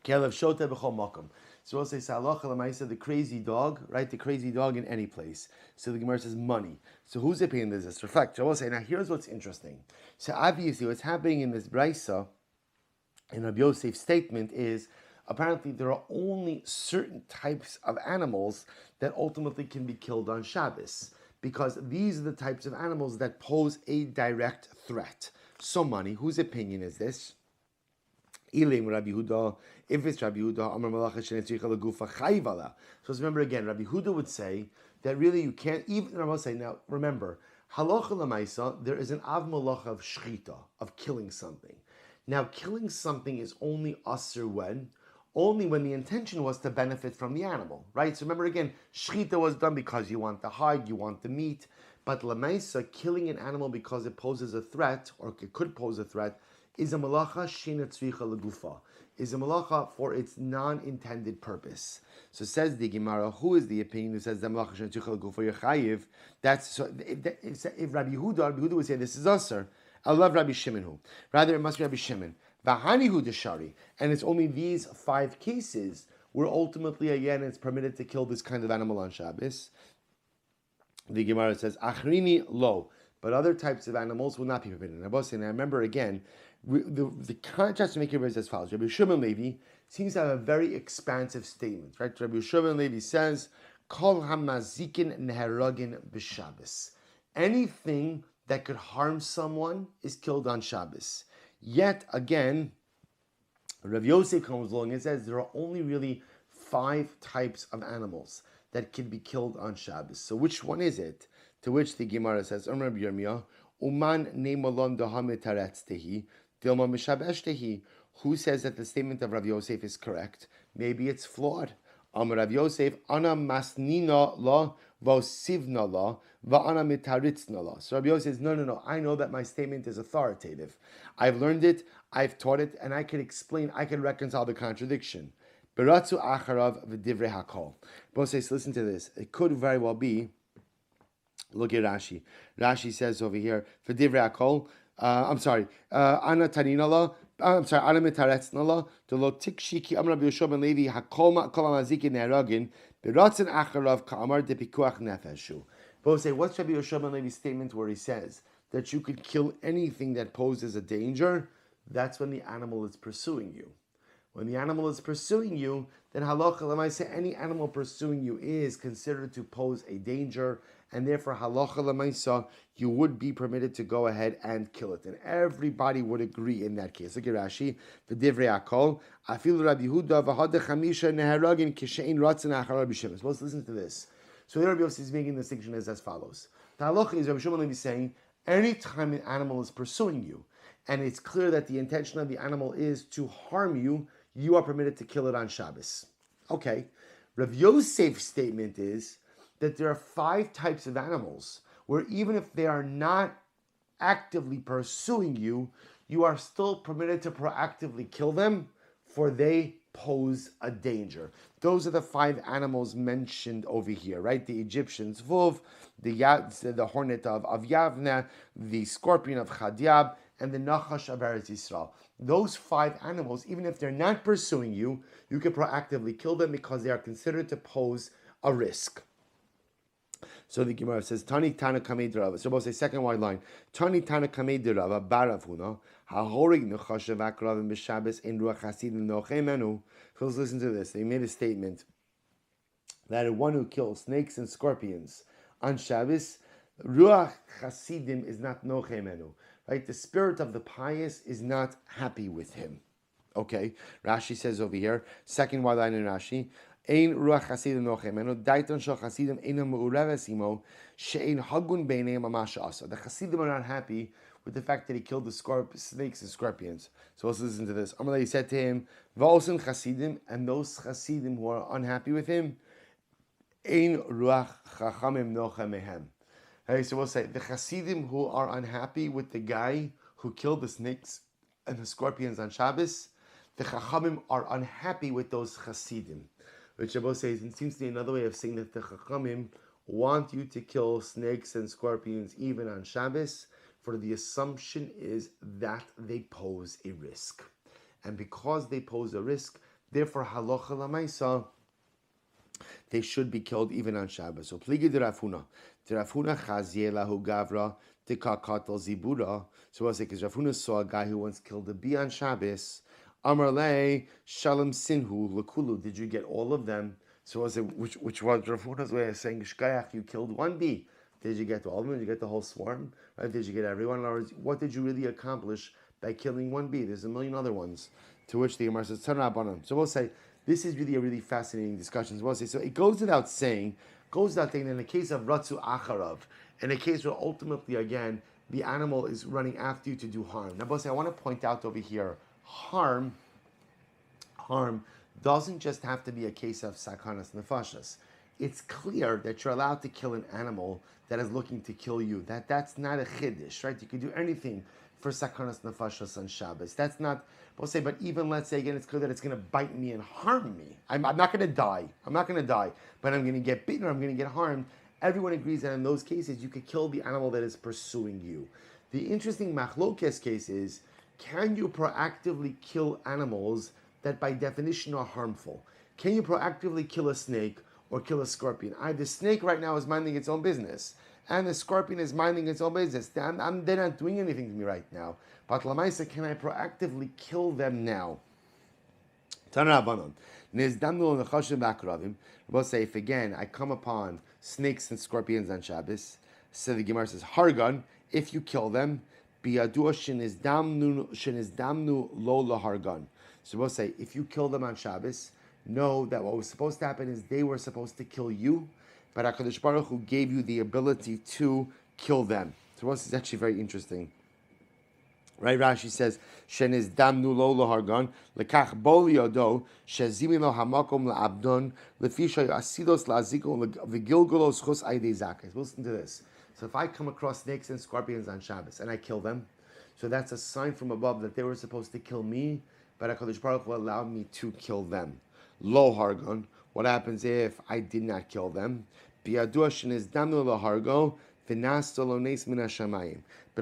Kelev shota b'chol makom. So we'll say, Salacha l'maisa, the crazy dog, right? The crazy dog in any place. So the Gemara says money. So whose opinion does this reflect? So we'll say, now here's what's interesting. So obviously, what's happening in this brisa, in Rabbi Yosef's statement, is apparently there are only certain types of animals that ultimately can be killed on Shabbos, because these are the types of animals that pose a direct threat. So money, whose opinion is this? Ilim Rabbi Huda. If it's Rabbi Huda, Amar Malacha Shenetzricha Legufa Chayvala. So remember again, Rabbi Huda would say that really you can't even. I will say now. Remember, halacha lemaisa, there is an av malacha of shchita, of killing something. Now, killing something is only asur when? Only when the intention was to benefit from the animal, right? So remember again, shchita was done because you want the hide, you want the meat. But lemaisa, killing an animal because it poses a threat, or it could pose a threat, is a malacha shenetzricha legufa, is a malacha for its non-intended purpose. So says the Gemara, who is the opinion who says the malacha shenetzricha legufa yechayiv? That's so. If Rabbi Huda would say this is asur. I love Rabbi Shimon who. Rather, it must be Rabbi Shimon. V'hanihu deshari. And it's only these 5 cases where ultimately, again, it's permitted to kill this kind of animal on Shabbos. The Gemara says, Achrini lo. But other types of animals will not be forbidden. And I remember again, the contrast to make it is as follows. Rabbi Shimon Levi seems to have a very expansive statement, right? Rabbi Shimon Levi says, Kol hamazikin neheragin b'Shabbos. Anything that could harm someone is killed on Shabbos. Yet again, Rav Yosef comes along and says there are only really 5 types of animals that can be killed on Shabbos. So which one is it? To which the Gemara says, Rabbi Yirmiyah, Uman neimalon dahamet tehi, dilma mishabesh. Who says that the statement of Rav Yosef is correct? Maybe it's flawed. Rav Yosef, ana masnina la v'osivna la v'ana mitaritzna la. So Rabbi Yosef says, no. I know that my statement is authoritative. I've learned it, I've taught it, and I can explain, I can reconcile the contradiction. Beratzu acharav v'divrei hakol. Rabbi says, listen to this. It could very well be. Look at Rashi. Rashi says over here, v'divrei hakol. Ana tanina la. Ana mitaretzna la. Delo tikshiki amar Rabbi Yeshua ben Levi hakol amazikin ne'eragin beratzin acharav ka'amar depikuach nefeshu. Both say, what's Rabbi Yeshua ben Levi's statement where he says that you could kill anything that poses a danger, that's when the animal is pursuing you. When the animal is pursuing you, then halacha l'maisa, any animal pursuing you is considered to pose a danger, and therefore halacha l'maisa, you would be permitted to go ahead and kill it. And everybody would agree in that case. Look at Rashi, v'divrei akol, afilu Rabbi Yehuda v'hada chamisha neharagin kishein ratzon achar Rabbi Shimon. So let's listen to this. So here Rabbi Yossi is making the distinction as follows. The halacha is Rabbi Shimon is saying, anytime an animal is pursuing you, and it's clear that the intention of the animal is to harm you, you are permitted to kill it on Shabbos. Okay. Rav Yosef's statement is that there are 5 types of animals where even if they are not actively pursuing you, you are still permitted to proactively kill them, for they pose a danger. Those are the 5 animals mentioned over here, right? The Egyptian's Vuv, the hornet of Yavne, the scorpion of Chadyab, and the Nachash of Eretz Yisrael. Those 5 animals, even if they're not pursuing you, you can proactively kill them because they are considered to pose a risk. So the Gemara says, Tani Tana Kamei Rava. So both say second wide line. Tani Tana Kamei Rava Baravuna Hahorig Nechashav Akravim B'Shabbos in Ruach Hasidim Nochemenu. So let's listen to this. They made a statement that one who kills snakes and scorpions on Shabbos, Ruach Hasidim is not Nochemenu. Right? The spirit of the pious is not happy with him. Okay. Rashi says over here, second wide line in Rashi, Ein ruach chasidim nochemenu, daiton shel chasidim einam meureves imo, she'ein hagun beinei mamash asa. The chasidim are not happy with the fact that he killed the snakes and scorpions. So let's listen to this. Amalei said to him, va'osim chasidim, and those chasidim who are unhappy with him, ein ruach chachamim nochemehem. Okay, so we'll say the Hasidim who are unhappy with the guy who killed the snakes and the scorpions on Shabbos, the Chachamim are unhappy with those Hasidim. Which Shabbos says, it seems to be another way of saying that the Chachamim want you to kill snakes and scorpions even on Shabbos, for the assumption is that they pose a risk. And because they pose a risk, therefore halacha l'maisa, they should be killed even on Shabbos. So pligi de Rafuna chazie lahu gavra tikakatel zibura. So we'll say because Rafuna saw a guy who once killed a bee on Shabbos. Amar le shalom sinhu lekulu. Did you get all of them? So we'll say which was Rafuna's way of saying shkayach, you killed one bee. Did you get all of them? Did you get the whole swarm? Right? Did you get everyone? In other words, what did you really accomplish by killing one bee? There's a million other ones. To which the Gemara says, so we'll say this is really a really fascinating discussion. We'll say, so it goes without saying, that in the case of Ratzu Acharav, in a case where ultimately, again, the animal is running after you to do harm. Now, boss, I want to point out over here, harm doesn't just have to be a case of sakanas nefashas. It's clear that you're allowed to kill an animal that is looking to kill you. That's not a chiddush, right? You can do anything for sakanas nefashas on Shabbos. That's not, we'll say, but even let's say again, it's clear that it's going to bite me and harm me. I'm not going to die. But I'm going to get bitten or I'm going to get harmed. Everyone agrees that in those cases, you could kill the animal that is pursuing you. The interesting machlokes case is, can you proactively kill animals that by definition are harmful? Can you proactively kill a snake or kill a scorpion? The snake right now is minding its own business, and the scorpion is minding its own business. They're not doing anything to me right now. But Lamaisa, can I proactively kill them now? We'll say, if again I come upon snakes and scorpions on Shabbos, so the Gemara says, Hargan, if you kill them, biyadua shenizamnu lo lahargan. So we'll say, if you kill them on Shabbos, know that what was supposed to happen is they were supposed to kill you, but HaKadosh Baruch Hu gave you the ability to kill them. So this is actually very interesting. Right, Rashi says, "Sheniz damnu lo lahargan lekach bol yodo shezimi lo hamakom laabdon lefisha asidos laaziko v'gilgulos chus aydei zakes." Listen to this. So if I come across snakes and scorpions on Shabbos and I kill them, so that's a sign from above that they were supposed to kill me, but HaKadosh Baruch Hu allowed me to kill them. Lo hargon. What happens if I did not kill them? Biyadua sheniz damnu lo hargo. But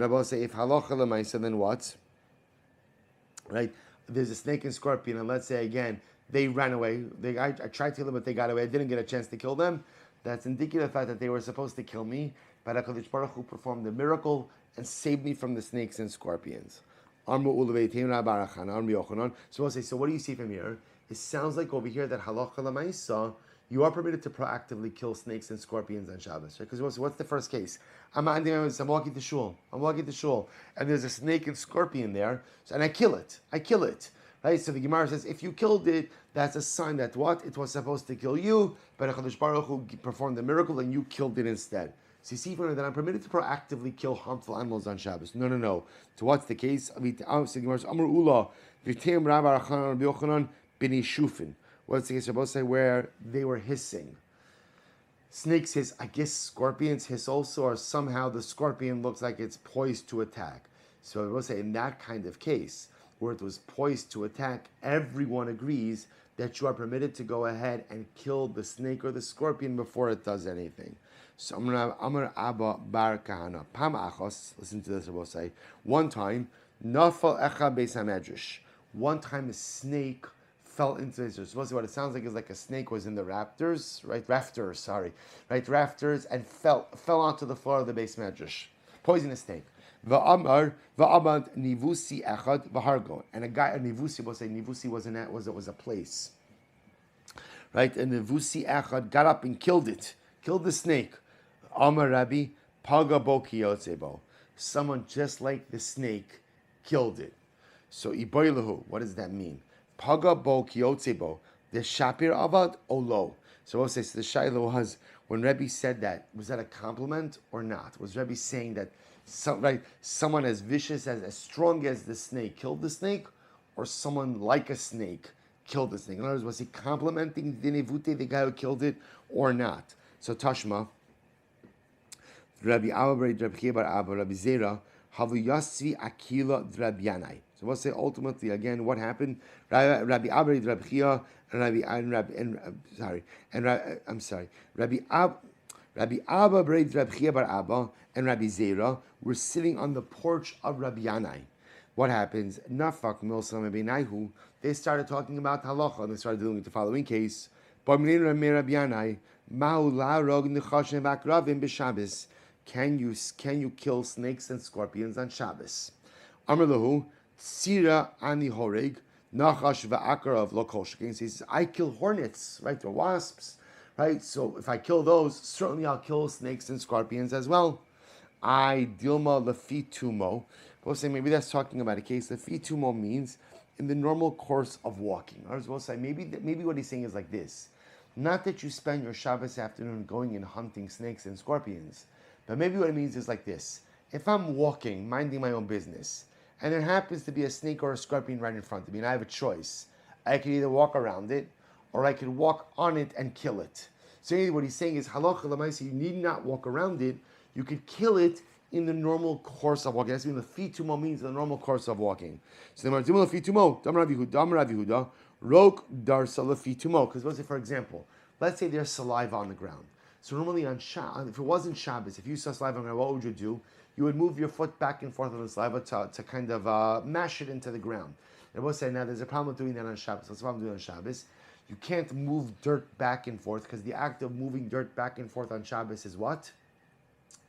I will say, if halacha l'maisa, then what? Right? There's a snake and scorpion, and let's say again, they ran away. I tried to kill them, but they got away. I didn't get a chance to kill them. That's indicative of the fact that they were supposed to kill me. But HaKadosh Baruch Hu performed the miracle and save me from the snakes and scorpions. So we'll say, so what do you see from here? It sounds like over here that halacha l'maisa, you are permitted to proactively kill snakes and scorpions on Shabbos, right? Because what's the first case? I'm walking to shul, and there's a snake and scorpion there, and I kill it, right? So the Gemara says, if you killed it, that's a sign that what? It was supposed to kill you, but HaKadosh Baruch Hu performed the miracle and you killed it instead. So you see from that I'm permitted to proactively kill harmful animals on Shabbos. No. So what's the case? What's the case? Both say where they were hissing. Snakes hiss. I guess scorpions hiss also, or somehow the scorpion looks like it's poised to attack. So I will say in that kind of case, where it was poised to attack, everyone agrees that you are permitted to go ahead and kill the snake or the scorpion before it does anything. So Amar Abba Bar Kahana Pam Achos. Listen to this. I will say one time Nafal Echa Beis Hamedrash. One time a snake fell into this. Supposedly what it sounds like is like a snake was in the rafters, and fell onto the floor of the Beis Medrash. Poisonous snake. Va'amad nivusi echad v'hargo, and a nivusi will say nivusi was a place, right? And nivusi echad got up and killed the snake. Amar Rabbi paga bo kiyotzebo, someone just like the snake killed it. So iboilahu, what does that mean? Paga bo kiyotzebo, the shapir avad olo. So we'll say, so the shaila was, when Rebbe said that, was that a compliment or not? Was Rebbe saying that someone as vicious, as strong as the snake killed the snake, or someone like a snake killed the snake? In other words, was he complimenting the nevute, the guy who killed it, or not? So Tashma, Rabbi Abba, Rabbi Chebar Abba, Rabbi Zera, Havu Yasvi Akila Drabyanai. So we'll say ultimately again what happened. Rabbi Abba, Rabbi Chia, Rabbi Abba, Rabbi Chia Bar Abba, and Rabbi Zera were sitting on the porch of Rabbi Yanai. What happens? Nafak Milsam Ebinaihu. They started talking about halacha, and they started dealing with the following case. Can you kill snakes and scorpions on Shabbos? Amar lahu Sira ani horeg nachash va'akarav lo kol shekain. He says, I kill hornets, right? They're wasps, right? So if I kill those, certainly I'll kill snakes and scorpions as well. I dilma lefitumo. We'll say maybe that's talking about a case. Lefitumo means in the normal course of walking. Others will say maybe what he's saying is like this. Not that you spend your Shabbos afternoon going and hunting snakes and scorpions, but maybe what it means is like this. If I'm walking, minding my own business, and there happens to be a snake or a scorpion right in front of me, and I have a choice, I could either walk around it, or I could walk on it and kill it. So what he's saying is, halacha l'maisa, you need not walk around it, you could kill it in the normal course of walking. That's what the fitumo means, the normal course of walking. So the martimul fitumo, dam Rav Yehuda, rok darsa lefitumo. Because let's say, for example, let's say there's saliva on the ground. So normally if it wasn't Shabbos, if you saw saliva on the ground, what would you do? You would move your foot back and forth on the saliva to kind of mash it into the ground. And we'll say, now there's a problem with doing that on Shabbos. What's the problem doing on Shabbos? You can't move dirt back and forth, because the act of moving dirt back and forth on Shabbos is what?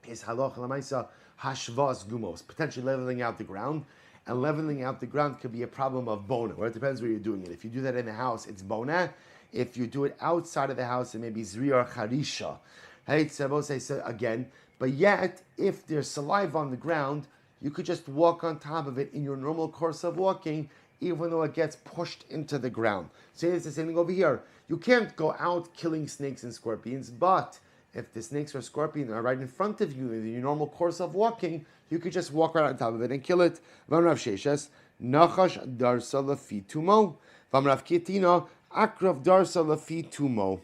Is halacha l'maisa hashvas gumos, potentially leveling out the ground. And leveling out the ground could be a problem of bona, where it depends where you're doing it. If you do that in the house, it's bona. If you do it outside of the house, it may be zri or charisha. Hey, so again, but yet, if there's saliva on the ground, you could just walk on top of it in your normal course of walking, even though it gets pushed into the ground. So it's the same thing over here. You can't go out killing snakes and scorpions, but if the snakes or scorpions are right in front of you in your normal course of walking, you could just walk right on top of it and kill it. V'amrav sheshes nachash darsa lefitumo. V'amrav kitina akrav darsa lefitumo.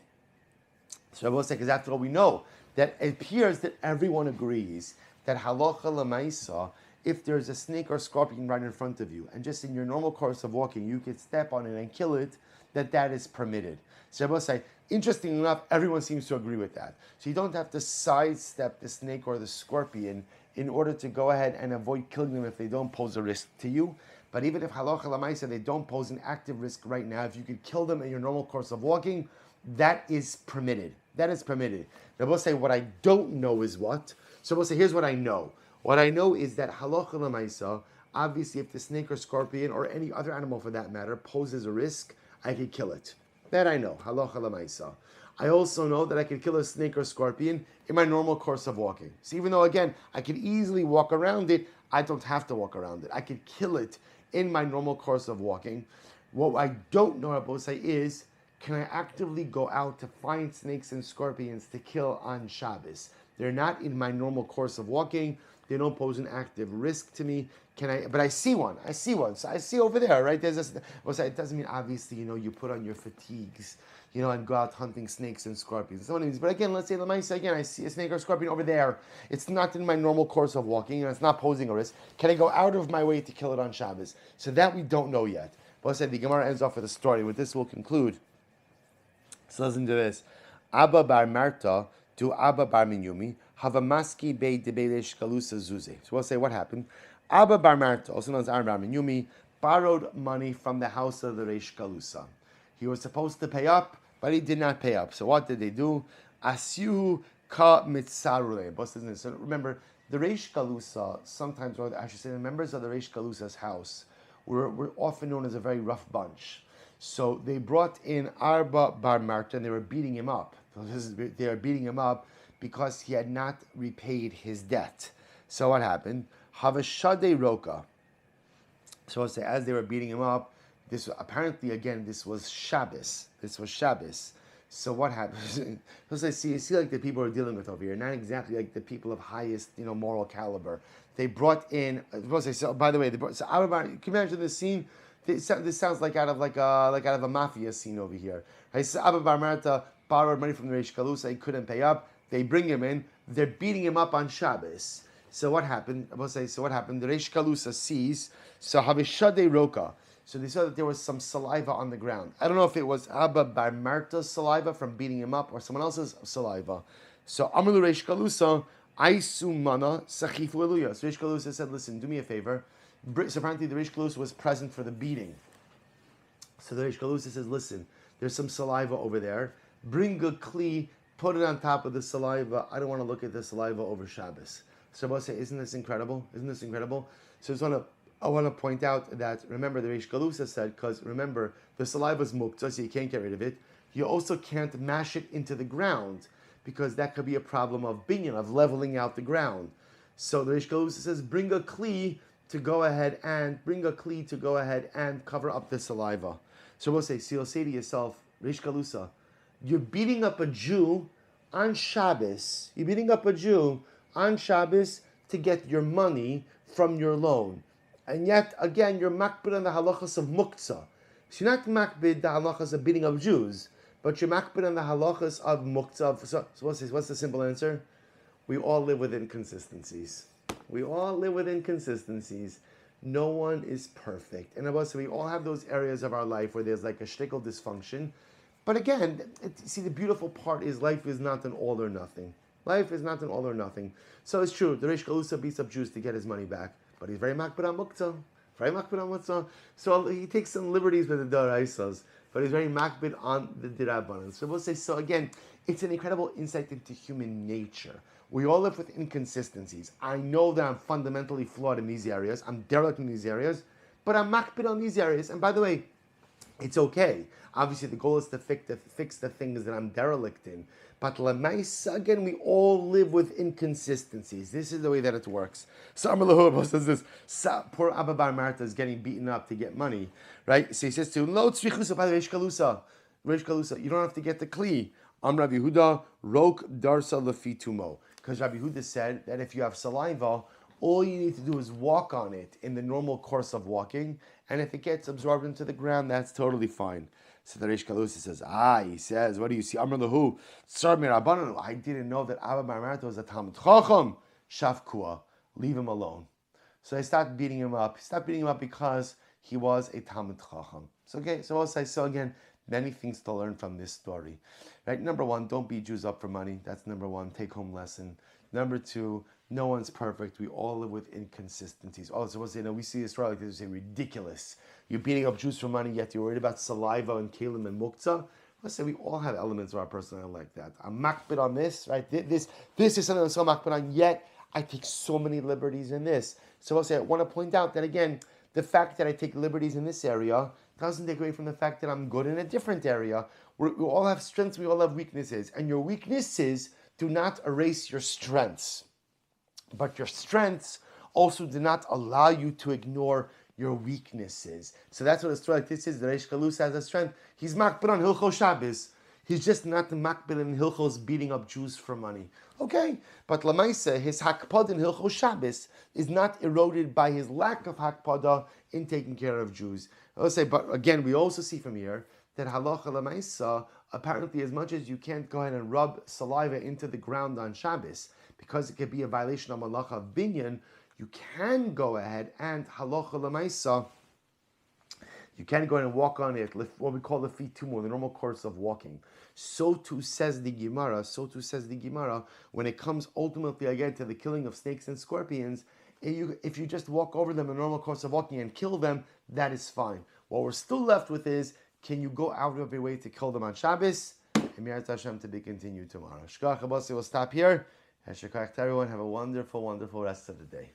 So I will say, because after all, we know that it appears that everyone agrees that halacha l'maisa, if there's a snake or scorpion right in front of you, and just in your normal course of walking, you could step on it and kill it, that is permitted. So I will say, interestingly enough, everyone seems to agree with that. So you don't have to sidestep the snake or the scorpion in order to go ahead and avoid killing them if they don't pose a risk to you. But even if halacha l'maisa, they don't pose an active risk right now, if you could kill them in your normal course of walking, that is permitted. That is permitted. Now we'll say what I don't know is what. So we'll say, here's what I know. What I know is that halacha l'maisa, obviously if the snake or scorpion or any other animal for that matter poses a risk, I could kill it. That I know, halacha l'maisa. I also know that I could kill a snake or scorpion in my normal course of walking. So even though, again, I could easily walk around it, I don't have to walk around it. I could kill it in my normal course of walking. What I don't know, Rabosai, is can I actively go out to find snakes and scorpions to kill on Shabbos? They're not in my normal course of walking. They don't pose an active risk to me. Can I? But I see one. So I see over there, right? There's this. It doesn't mean obviously, you put on your fatigues, and go out hunting snakes and scorpions. That's what it means. But again, let's say again, I see a snake or scorpion over there. It's not in my normal course of walking, and it's not posing a risk. Can I go out of my way to kill it on Shabbos? So that we don't know yet. But I said the Gemara ends off with a story. With this, we'll conclude. So listen to this. Abba bar Marta to Abba bar Minyumi have a maski bei debelish galusa zuze. So we'll say what happened. Abba bar Marta, also known as Aaron bar Minyumi, borrowed money from the house of the Reish Galusa. He was supposed to pay up, but he did not pay up. So what did they do? Asyuhu ka mitzarule. So remember, the Reish Galusa, sometimes, or I should say the members of the Reish Galusa's house were often known as a very rough bunch. So they brought in Arba bar Marta and they were beating him up. They were beating him up because he had not repaid his debt. So what happened? Havashade roka. So I'll say, as they were beating him up, this was Shabbos. So what happened? So see like the people we're dealing with over here, not exactly like the people of highest, moral caliber. They brought in. So by the way, can you imagine this scene? This sounds like out of a mafia scene over here. Right? So Abba bar Marta borrowed money from the Reish Galusa. He couldn't pay up. They bring him in. They're beating him up on Shabbos. So what happened? The Reish Galusa sees. So Havishade roka. So they saw that there was some saliva on the ground. I don't know if it was Abba bar Marta's saliva from beating him up or someone else's saliva. So Amru Reish Galusa, Aisu mana sachifu eluya. So Reish Galusa said, listen, do me a favor. So apparently the Reish Galusa was present for the beating. So the Reish Galusa says, listen, there's some saliva over there. Bring a kli, put it on top of the saliva. I don't want to look at the saliva over Shabbos. So I say, isn't this incredible? So I want to point out that, remember, the Reish Galusa said, because remember, the saliva is muktzah, so you can't get rid of it. You also can't mash it into the ground, because that could be a problem of binyan, of leveling out the ground. So the Reish Galusa says, bring a kli to go ahead and cover up the saliva. So you'll say to yourself, Reish Galusa, you're beating up a Jew on Shabbos. To get your money from your loan. And yet, again, you're makbid on the halachas of muktzah. So you're not makbid the halachas of beating up Jews, but you're makbid on the halachas of muktzah. So what's the simple answer? We all live with inconsistencies. No one is perfect. And we all have those areas of our life where there's like a shtickle dysfunction. But again, the beautiful part is life is not an all or nothing. So it's true, the Reish Galusa beats up Jews to get his money back, but he's very makbid on muktzah. So he takes some liberties with the Doraisas, but he's very makbid on the Dirabanan. So we'll say, so again, it's an incredible insight into human nature. We all live with inconsistencies. I know that I'm fundamentally flawed in these areas, I'm derelict in these areas, but I'm makbid on these areas. And by the way, it's okay. Obviously, the goal is to fix the things that I'm derelict in. But lemaisa, again, we all live with inconsistencies. This is the way that it works. So Amar Lahu says this. Poor Abba bar Marta is getting beaten up to get money, right? So he says to Lo tzrichusa by the Reish Galusa, you don't have to get the kli. Rabbi Yehuda rok darsa lefitumo, because Rabbi Yehuda said that if you have saliva, all you need to do is walk on it in the normal course of walking, and if it gets absorbed into the ground, that's totally fine. So the Reish Galusa says, what do you see? Amr lahu, I didn't know that Abba bar Marta was a Talmud Chacham. Shavkua, leave him alone. So I stopped beating him up. He stopped beating him up because he was a Talmud Chacham. So I'll say, so again, many things to learn from this story. Right? Number one, don't beat Jews up for money. That's number one, take home lesson. Number two, no one's perfect. We all live with inconsistencies. Also, we see this story like this, ridiculous. You're beating up Jews for money, yet you're worried about saliva and kelim and muktzah. Let's say we all have elements of our personality like that. I'm makbid on this, right? This is something I'm so makbid on, yet I take so many liberties in this. So I'll say, I want to point out that again, the fact that I take liberties in this area doesn't take away from the fact that I'm good in a different area. We all have strengths, we all have weaknesses. And your weaknesses do not erase your strengths. But your strengths also do not allow you to ignore your weaknesses. So that's what a story like this is. The Reish Kalus has a strength. He's makbid on Hilchos Shabbos. He's just not makbid in Hilchos beating up Jews for money. Okay, but Lamaisa, his hakpad in Hilchos Shabbos is not eroded by his lack of hakpada in taking care of Jews. I'll say, but again, we also see from here that halacha Lamaisa, apparently as much as you can't go ahead and rub saliva into the ground on Shabbos, because it could be a violation of malacha of binyan, you can go ahead and halacha lemaisa, you can go ahead and walk on it, what we call the feet tumor, the normal course of walking. So too says the Gemara, when it comes ultimately again to the killing of snakes and scorpions, if you just walk over them in the normal course of walking and kill them, that is fine. What we're still left with is, can you go out of your way to kill them on Shabbos? Emir Hashem to be continued tomorrow. Shkach Abasi will stop here. Hashikach to everyone. Have a wonderful, wonderful rest of the day.